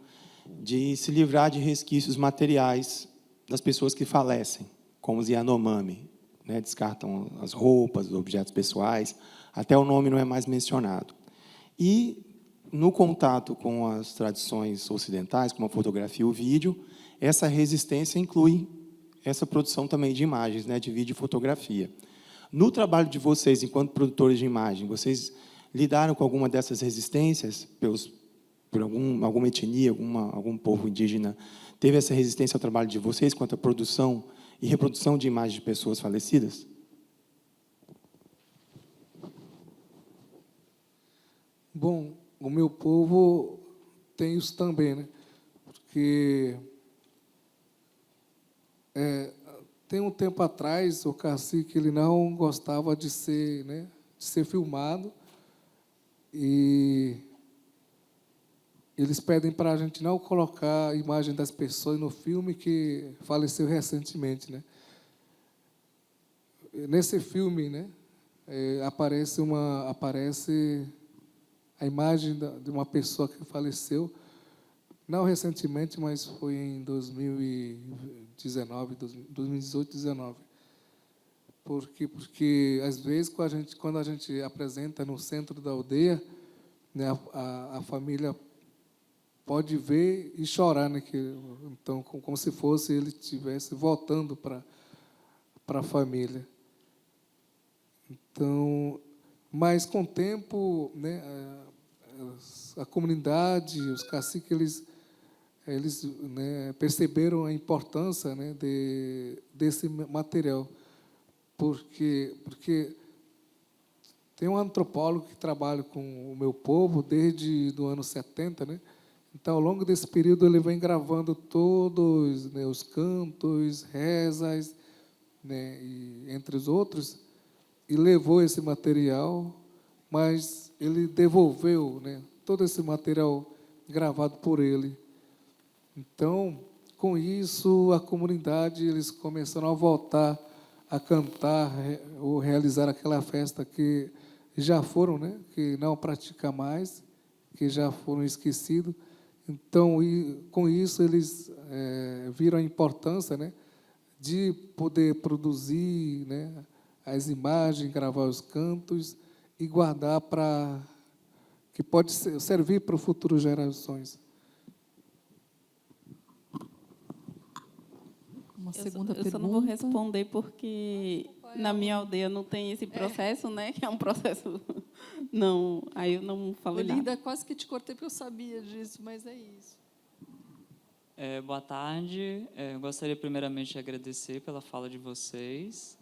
de se livrar de resquícios materiais das pessoas que falecem, como os Yanomami, né? Descartam as roupas, os objetos pessoais, até o nome não é mais mencionado. E, no contato com as tradições ocidentais, como a fotografia e o vídeo, essa resistência inclui essa produção também de imagens, né? De vídeo e fotografia. No trabalho de vocês, enquanto produtores de imagem, vocês lidaram com alguma dessas resistências por alguma etnia, algum povo indígena? Teve essa resistência ao trabalho de vocês quanto à produção e reprodução de imagens de pessoas falecidas? Bom, o meu povo tem isso também, né? Porque tem um tempo atrás o cacique ele não gostava de ser, né, de ser filmado, e eles pedem para a gente não colocar a imagem das pessoas no filme que faleceu recentemente, né? Nesse filme, né, aparece a imagem de uma pessoa que faleceu, não recentemente, mas foi em 2018, 2019. Porque às vezes, quando a gente apresenta no centro da aldeia, né, a família pode ver e chorar, né? Então, como se fosse ele estivesse voltando para a família. Então, mas com o tempo, né, a comunidade, os caciques, eles né, perceberam a importância, né, desse material, porque tem um antropólogo que trabalha com o meu povo desde do ano 70, né? Então, ao longo desse período, ele vem gravando todos, né, os cantos, rezas, né, entre os outros, e levou esse material, mas ele devolveu, né, todo esse material gravado por ele. Então, com isso, a comunidade eles começaram a voltar a cantar ou realizar aquela festa que já foram, né, que não pratica mais, que já foram esquecidos. Então, com isso, eles viram a importância, né, de poder produzir, né, as imagens, gravar os cantos e guardar para que pode servir para futuras gerações. Uma segunda pergunta. Eu só não vou responder porque na minha aldeia não tem esse processo, né? Que é um processo não, aí eu não falei Olinda, nada. quase que te cortei porque eu sabia disso, mas é isso. Boa tarde. Eu gostaria primeiramente de agradecer pela fala de vocês.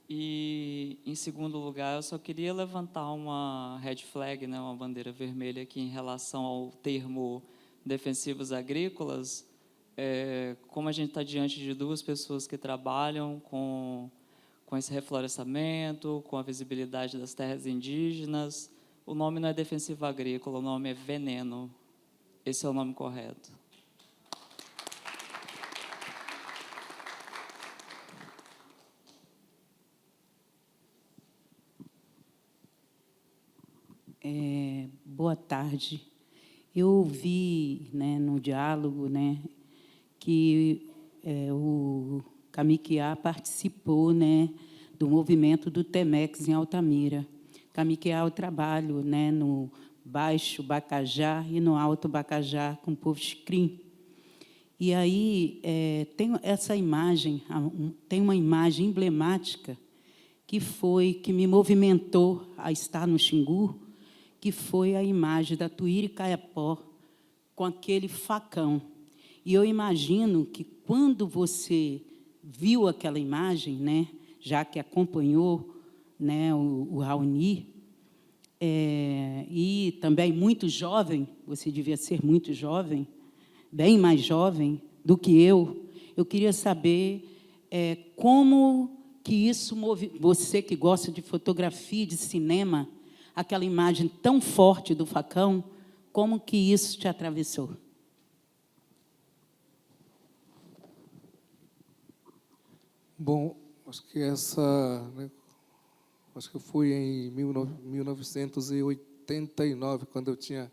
E, em segundo lugar, eu só queria levantar uma red flag, né, uma bandeira vermelha aqui em relação ao termo defensivos agrícolas. Como a gente está diante de duas pessoas que trabalham com esse reflorestamento, com a visibilidade das terras indígenas, o nome não é defensivo agrícola, o nome é veneno. Esse é o nome correto. Boa tarde. Eu ouvi, né, no diálogo, né, que o Kamiquiá participou, né, do movimento do Temex em Altamira. Kamiquiá é o trabalho, né, no Baixo Bacajá e no Alto Bacajá com o povo Xikrin. E aí tem essa imagem, tem uma imagem emblemática que me movimentou a estar no Xingu, que foi a imagem da Tuíra Caiapó com aquele facão. E eu imagino que, quando você viu aquela imagem, né, já que acompanhou, né, o Raoni, e também muito jovem, você devia ser muito jovem, bem mais jovem do que eu queria saber como que isso você que gosta de fotografia, de cinema, aquela imagem tão forte do facão, como que isso te atravessou? Bom, acho que acho que foi em 1989, quando eu tinha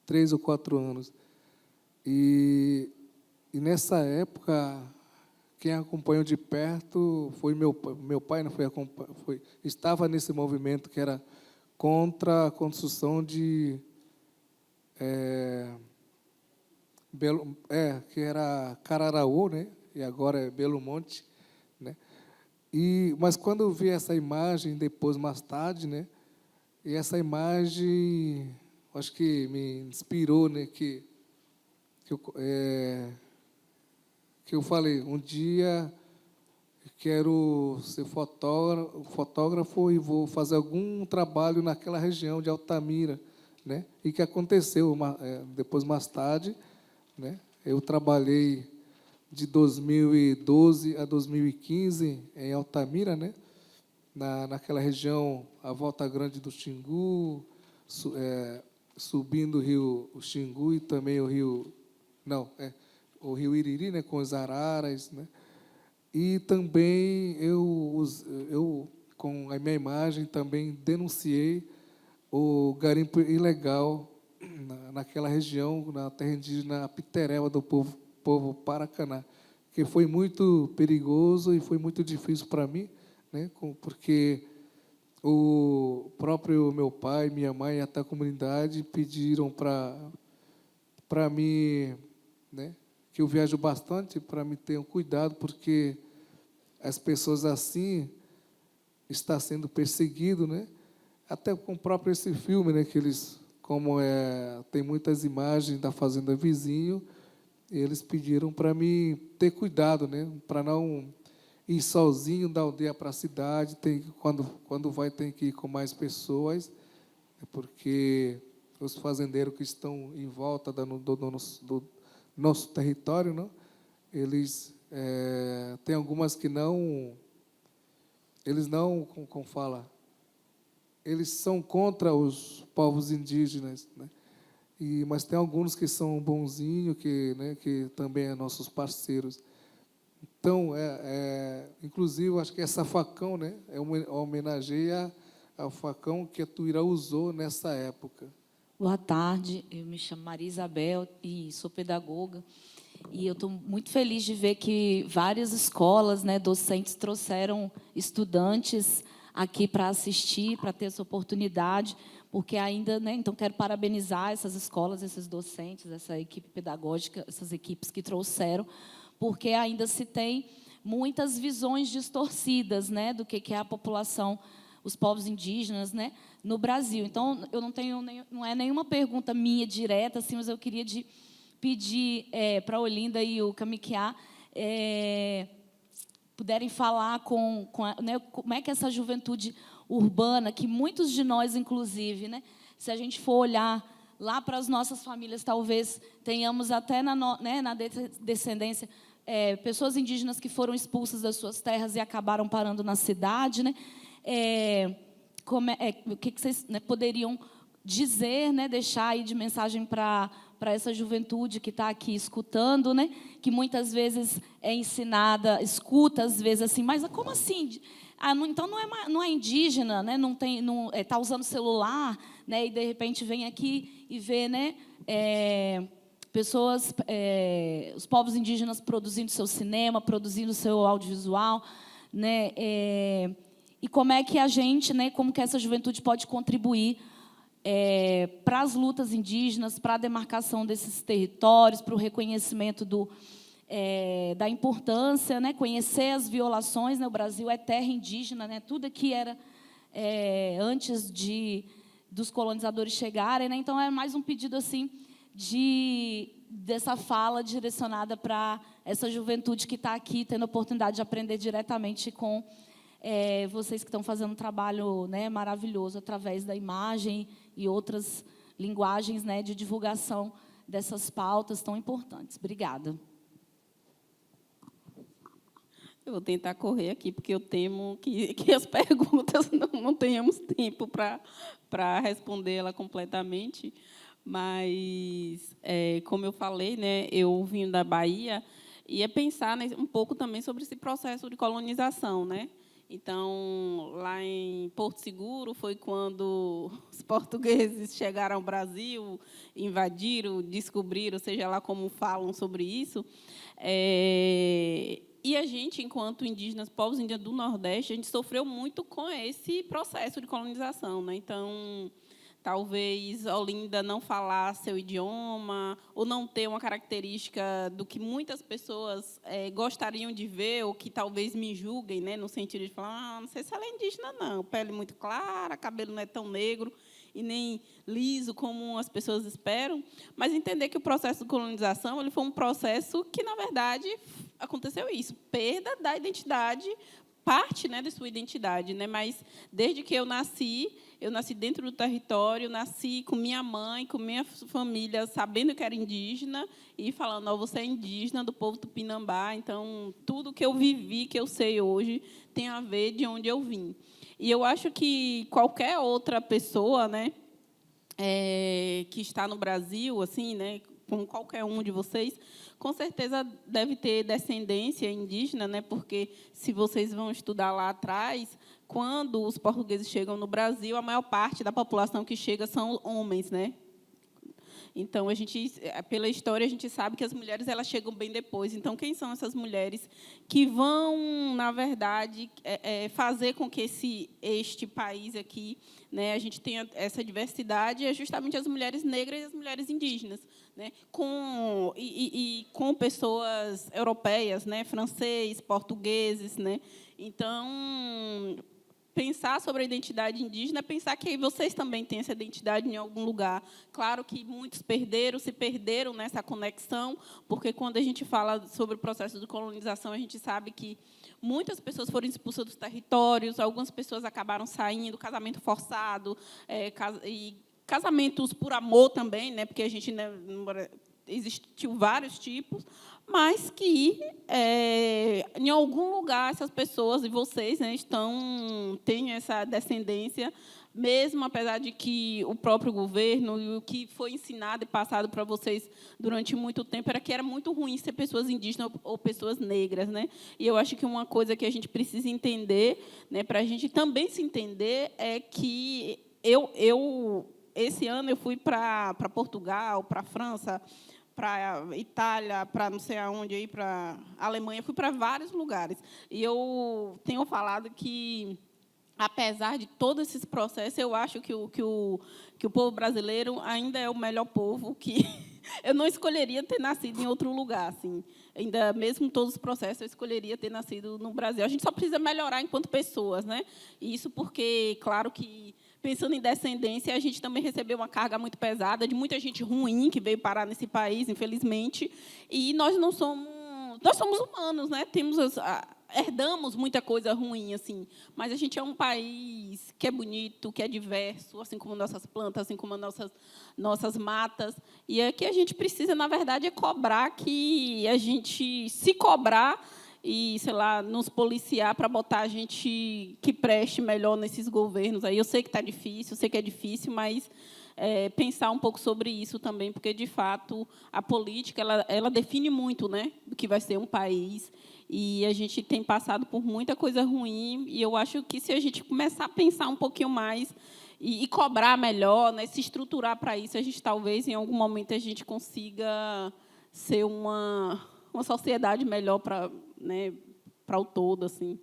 3 ou 4 anos. E nessa época, quem acompanhou de perto foi meu pai, não estava nesse movimento que era contra a construção de que era Cararaú, né? E agora é Belo Monte, né? Mas quando eu vi essa imagem depois, mais tarde, né? E essa imagem, acho que me inspirou, né? Que eu falei, um dia eu quero ser fotógrafo e vou fazer algum trabalho naquela região de Altamira, né? E que aconteceu depois, mais tarde, né? Eu trabalhei de 2012 a 2015 em Altamira, né? Naquela região, a Volta Grande do Xingu, subindo o rio Xingu e também o rio Iriri, né? Com os araras, né? E também eu com a minha imagem também denunciei o garimpo ilegal naquela região, na terra indígena Pitereba do povo Paracaná, que foi muito perigoso e foi muito difícil para mim, né? Porque o próprio meu pai, minha mãe e até a comunidade pediram para mim, né? Que eu viajo bastante, para me ter um cuidado, porque as pessoas assim estão sendo perseguidas, né? Até com o próprio esse filme, né? Que eles, tem muitas imagens da fazenda vizinho, eles pediram para mim ter cuidado, né? Para não ir sozinho da aldeia para a cidade, quando vai tem que ir com mais pessoas, porque os fazendeiros que estão em volta do nosso território, não? Eles tem algumas que eles não, como fala, eles são contra os povos indígenas, né? Mas tem alguns que são bonzinhos, que também são nossos parceiros. Então, inclusive, acho que essa facão, né, homenageia ao facão que a Tuíra usou nessa época. Boa tarde, eu me chamo Maria Isabel e sou pedagoga. E eu estou muito feliz de ver que várias escolas, né, docentes trouxeram estudantes aqui para assistir, para ter essa oportunidade, porque ainda, né, então quero parabenizar essas escolas, esses docentes, essa equipe pedagógica, essas equipes que trouxeram, porque ainda se tem muitas visões distorcidas, né, do que é a população, os povos indígenas, né, no Brasil. Então, eu não é nenhuma pergunta minha direta, assim, mas eu queria pedir para a Olinda e o Kamikiá puderem falar né, como é que essa juventude urbana, que muitos de nós, inclusive, né, se a gente for olhar lá para as nossas famílias, talvez tenhamos até na descendência pessoas indígenas que foram expulsas das suas terras e acabaram parando na cidade, né? O que vocês, né, poderiam dizer, né, deixar aí de mensagem para essa juventude que está aqui escutando, né, que muitas vezes é ensinada, escuta às vezes assim, mas como assim? Então não é indígena, né, não está usando celular, né, e de repente vem aqui e vê, né, pessoas, os povos indígenas produzindo seu cinema, produzindo seu audiovisual, né, e como é que a gente, né, como que essa juventude pode contribuir para as lutas indígenas, para a demarcação desses territórios, para o reconhecimento da importância, né, conhecer as violações, né, o Brasil é terra indígena, né, tudo aqui era antes dos colonizadores chegarem, né, então é mais um pedido assim dessa fala direcionada para essa juventude que está aqui tendo a oportunidade de aprender diretamente com vocês que estão fazendo um trabalho, né, maravilhoso através da imagem e outras linguagens, né, de divulgação dessas pautas tão importantes. Obrigada. Eu vou tentar correr aqui, porque eu temo que as perguntas não tenhamos tempo para responder ela completamente. Mas, como eu falei, né, eu vim da Bahia e pensar um pouco também sobre esse processo de colonização, né? Então, lá em Porto Seguro foi quando os portugueses chegaram ao Brasil, invadiram, descobriram, seja lá como falam sobre isso. E a gente, enquanto indígenas, povos indígenas do Nordeste, a gente sofreu muito com esse processo de colonização, né? Então, talvez Olinda não falar seu idioma, ou não ter uma característica do que muitas pessoas gostariam de ver, ou que talvez me julguem, né, no sentido de falar, não sei se ela é indígena, não, pele muito clara, cabelo não é tão negro e nem liso como as pessoas esperam, mas entender que o processo de colonização ele foi um processo que, na verdade, aconteceu isso, perda da identidade, parte, né, da sua identidade, né? Mas desde que eu nasci dentro do território, nasci com minha mãe, com minha família, sabendo que era indígena e falando, oh, você é indígena do povo tupinambá, então tudo que eu vivi, que eu sei hoje, tem a ver de onde eu vim. E eu acho que qualquer outra pessoa, né, que está no Brasil, assim, né, como qualquer um de vocês, com certeza deve ter descendência indígena, né? Porque se vocês vão estudar lá atrás, quando os portugueses chegam no Brasil, a maior parte da população que chega são homens, né? Então, a gente, pela história, a gente sabe que as mulheres elas chegam bem depois. Então, quem são essas mulheres que vão, na verdade, fazer com que este país aqui, né, a gente tenha essa diversidade? É justamente as mulheres negras e as mulheres indígenas, né, com pessoas europeias, né, francês, portugueses, né? Então, pensar sobre a identidade indígena é pensar que vocês também têm essa identidade em algum lugar. Claro que muitos se perderam nessa conexão, porque quando a gente fala sobre o processo de colonização, a gente sabe que muitas pessoas foram expulsas dos territórios, algumas pessoas acabaram saindo, casamento forçado, e casamentos por amor também, né, porque a gente, né, existiu vários tipos, mas que, em algum lugar, essas pessoas, e vocês, né, têm essa descendência, mesmo apesar de que o próprio governo e o que foi ensinado e passado para vocês durante muito tempo era que era muito ruim ser pessoas indígenas ou pessoas negras, né? E eu acho que uma coisa que a gente precisa entender, né, para a gente também se entender, é que esse ano eu fui para Portugal, para França, para Itália, para não sei aonde, aí para Alemanha, fui para vários lugares. E eu tenho falado que, apesar de todos esses processos, eu acho que o povo brasileiro ainda é o melhor povo, que eu não escolheria ter nascido em outro lugar. Assim. Ainda mesmo todos os processos, eu escolheria ter nascido no Brasil. A gente só precisa melhorar enquanto pessoas, né? E isso porque, claro que, pensando em descendência, a gente também recebeu uma carga muito pesada de muita gente ruim que veio parar nesse país, infelizmente. E nós não somos... Nós somos humanos, né? Herdamos muita coisa ruim, assim, mas a gente é um país que é bonito, que é diverso, assim como nossas plantas, assim como nossas matas. E é que a gente precisa, na verdade, é cobrar que a gente se cobrar e, sei lá, nos policiar para botar a gente que preste melhor nesses governos. Aí eu sei que está difícil, eu sei que é difícil, mas pensar um pouco sobre isso também, porque, de fato, a política ela define muito, né, do que vai ser um país. E a gente tem passado por muita coisa ruim, e eu acho que, se a gente começar a pensar um pouquinho mais e cobrar melhor, né, se estruturar para isso, a gente, talvez, em algum momento, a gente consiga ser uma sociedade melhor para, né, para o todo, assim.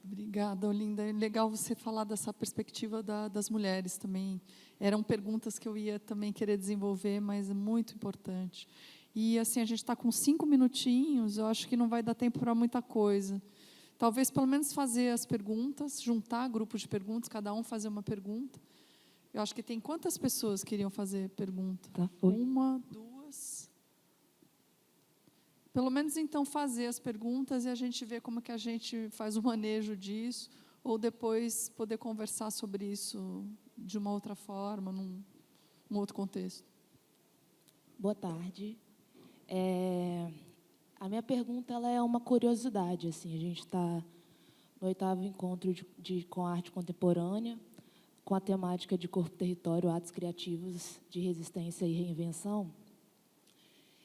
Obrigada, Olinda. É legal você falar dessa perspectiva das mulheres também. Eram perguntas que eu ia também querer desenvolver, mas é muito importante. E, assim, a gente está com 5 minutinhos, eu acho que não vai dar tempo para muita coisa. Talvez, pelo menos, fazer as perguntas, juntar grupos de perguntas, cada um fazer uma pergunta. Eu acho que tem quantas pessoas queriam fazer pergunta? Tá. 1, 2... Pelo menos, então, fazer as perguntas e a gente ver como que a gente faz o manejo disso, ou depois poder conversar sobre isso de uma outra forma, num outro contexto. Boa tarde. A minha pergunta ela é uma curiosidade. Assim, a gente está no 8º encontro com arte contemporânea, com a temática de corpo, território, atos criativos de resistência e reinvenção.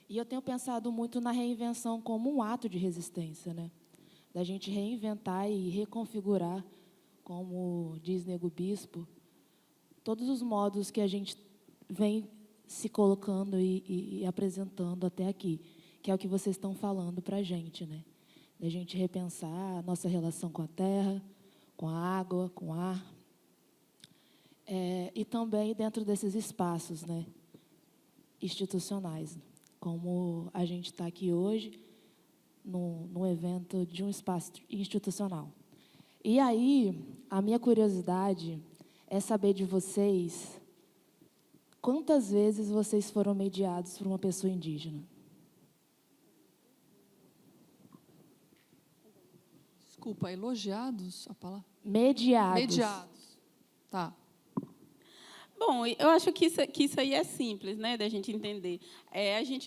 E eu tenho pensado muito na reinvenção como um ato de resistência, né? da gente reinventar e reconfigurar, como diz Nego Bispo, todos os modos que a gente vem se colocando e apresentando até aqui, que é o que vocês estão falando para a gente, né? Da gente repensar a nossa relação com a terra, com a água, com o ar, e também dentro desses espaços, né, institucionais, como a gente está aqui hoje, num evento de um espaço institucional. E aí, a minha curiosidade é saber de vocês quantas vezes vocês foram mediados por uma pessoa indígena. Desculpa, elogiados a palavra? Mediados. Mediados. Tá. Bom, eu acho que isso aí é simples, né, da gente entender.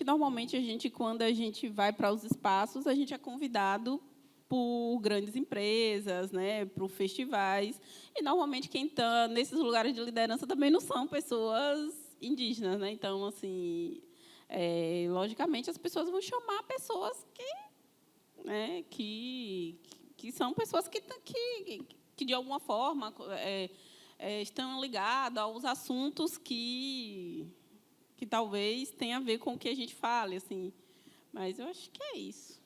Normalmente, quando a gente vai para os espaços, a gente é convidado por grandes empresas, né, por festivais, e normalmente quem está nesses lugares de liderança também não são pessoas indígenas, né? Então, assim, logicamente, as pessoas vão chamar pessoas que são pessoas que de alguma forma estão ligadas aos assuntos que talvez tenha a ver com o que a gente fale, assim. Mas eu acho que é isso.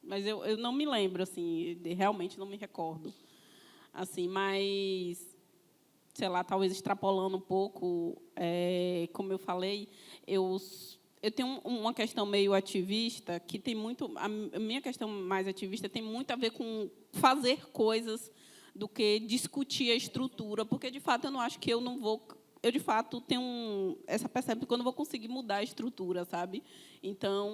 Mas eu não me lembro, assim, realmente não me recordo. Assim, mas, sei lá, talvez extrapolando um pouco, como eu falei, eu tenho uma questão meio ativista, que tem muito... A minha questão mais ativista tem muito a ver com fazer coisas do que discutir a estrutura, porque, de fato, eu não acho que eu não vou... Eu, de fato, tenho essa percepção que eu não vou conseguir mudar a estrutura, sabe? Então,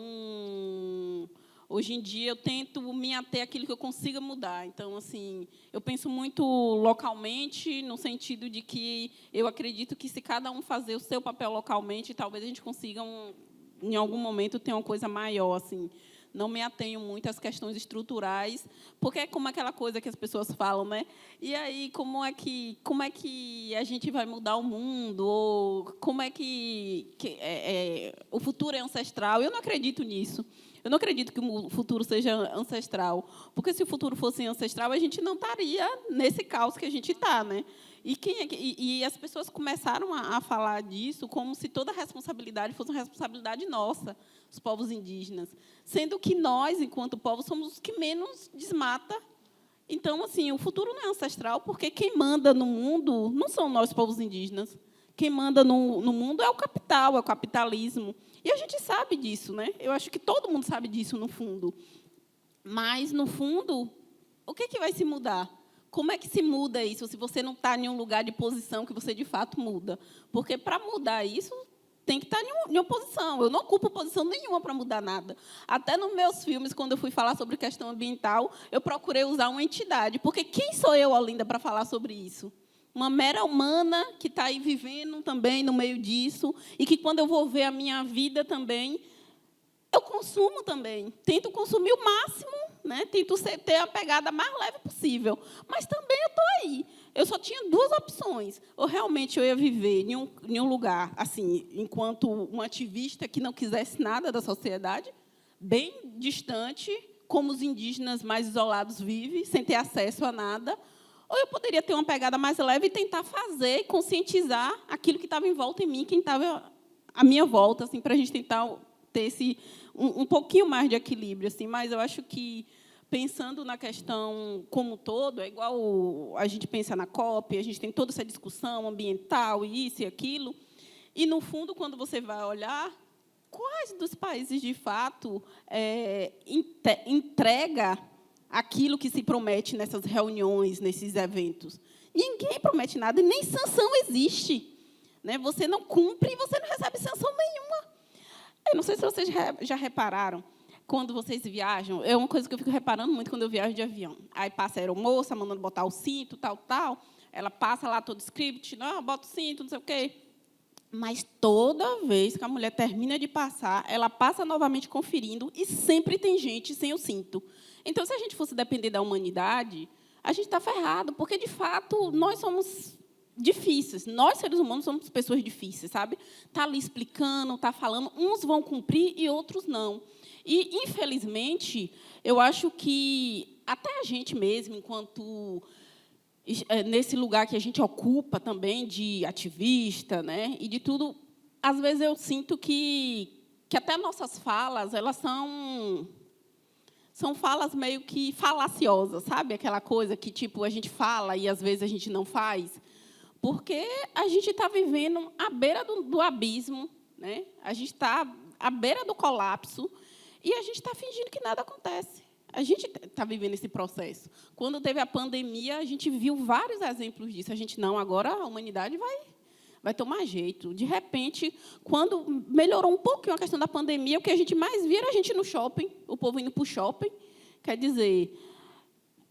hoje em dia, eu tento me ater àquilo que eu consiga mudar. Então, assim, eu penso muito localmente, no sentido de que eu acredito que, se cada um fazer o seu papel localmente, talvez a gente consiga, em algum momento, ter uma coisa maior, assim. Não me atenho muito às questões estruturais, porque é como aquela coisa que as pessoas falam, né? E aí, como é que a gente vai mudar o mundo? Ou como é que o futuro é ancestral? Eu não acredito nisso. Eu não acredito que o futuro seja ancestral, porque, se o futuro fosse ancestral, a gente não estaria nesse caos que a gente está, né? E as pessoas começaram a falar disso como se toda a responsabilidade fosse uma responsabilidade nossa, os povos indígenas, sendo que nós, enquanto povo, somos os que menos desmata. Então, assim, o futuro não é ancestral, porque quem manda no mundo não são nós, povos indígenas. Quem manda no mundo é o capital, é o capitalismo. E a gente sabe disso, né? Eu acho que todo mundo sabe disso, no fundo. Mas, no fundo, o que vai se mudar? Como é que se muda isso, se você não está em um lugar de posição que você, de fato, muda? Porque, para mudar isso, tem que estar em uma posição. Eu não ocupo posição nenhuma para mudar nada. Até nos meus filmes, quando eu fui falar sobre questão ambiental, eu procurei usar uma entidade. Porque quem sou eu, Olinda, para falar sobre isso? Uma mera humana que está aí vivendo também no meio disso, e que, quando eu vou ver a minha vida também, eu consumo também. Tento consumir o máximo, né? Tento ter a pegada mais leve possível. Mas também eu estou aí. Eu só tinha duas opções. Ou realmente eu ia viver em um lugar, assim, enquanto um ativista que não quisesse nada da sociedade, bem distante, como os indígenas mais isolados vivem, sem ter acesso a nada. Ou eu poderia ter uma pegada mais leve e tentar fazer, conscientizar aquilo que estava em volta em mim, quem estava à minha volta, assim, para a gente tentar ter um pouquinho mais de equilíbrio, assim. Mas eu acho que, pensando na questão como um todo, é igual a gente pensa na COP, a gente tem toda essa discussão ambiental, isso e aquilo, e, no fundo, quando você vai olhar, quais dos países, de fato, entrega aquilo que se promete nessas reuniões, nesses eventos? Ninguém promete nada, e nem sanção existe, né? Você não cumpre e você não recebe sanção nenhuma. Eu não sei se vocês já repararam, quando vocês viajam, é uma coisa que eu fico reparando muito quando eu viajo de avião. Aí passa a aeromoça, mandando botar o cinto, tal. Ela passa lá todo o script, não, bota o cinto, não sei o quê. Mas, toda vez que a mulher termina de passar, ela passa novamente conferindo, e sempre tem gente sem o cinto. Então, se a gente fosse depender da humanidade, a gente está ferrado, porque, de fato, nós somos difíceis. Nós, seres humanos, somos pessoas difíceis, sabe? Está ali explicando, está falando, uns vão cumprir e outros não. E, infelizmente, eu acho que até a gente mesmo, enquanto nesse lugar que a gente ocupa também de ativista, né, e de tudo, às vezes eu sinto que até nossas falas, elas são falas meio que falaciosas, sabe? Aquela coisa que, tipo, a gente fala e, às vezes, a gente não faz. Porque a gente está vivendo à beira do abismo, né? A gente está à beira do colapso e a gente está fingindo que nada acontece. A gente está vivendo esse processo. Quando teve a pandemia, a gente viu vários exemplos disso. A gente, não, agora a humanidade vai tomar jeito. De repente, quando melhorou um pouquinho a questão da pandemia, o que a gente mais via era a gente no shopping, o povo indo para o shopping. Quer dizer,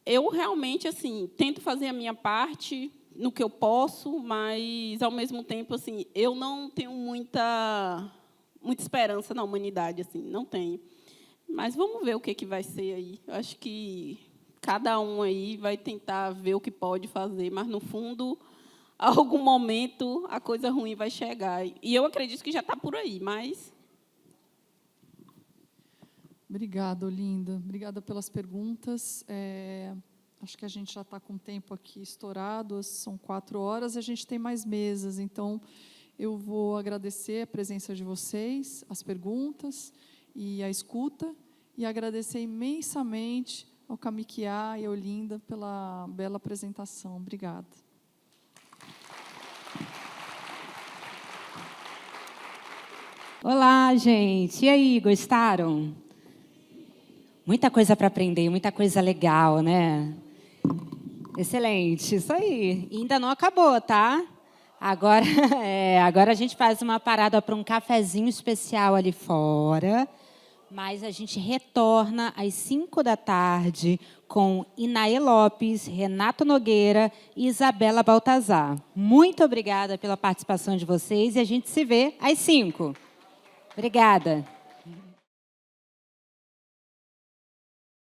eu realmente assim tento fazer a minha parte no que eu posso, mas, ao mesmo tempo, assim, eu não tenho muita esperança na humanidade, assim, não tenho. Mas vamos ver o que vai ser aí. Eu acho que cada um aí vai tentar ver o que pode fazer, mas, no fundo, a algum momento, a coisa ruim vai chegar. E eu acredito que já está por aí, mas... Obrigada, Olinda. Obrigada pelas perguntas. Acho que a gente já está com o tempo aqui estourado, são 4 horas, e a gente tem mais mesas. Então, eu vou agradecer a presença de vocês, as perguntas e a escuta, e agradecer imensamente ao Camiquiá e à Olinda pela bela apresentação. Obrigada. Olá, gente. E aí, gostaram? Muita coisa para aprender, muita coisa legal, né? Excelente, isso aí. E ainda não acabou, tá? Agora a gente faz uma parada para um cafezinho especial ali fora, mas a gente retorna às 5 da tarde com Inaê Lopes, Renato Nogueira e Isabela Baltazar. Muito obrigada pela participação de vocês e a gente se vê às 5. Obrigada.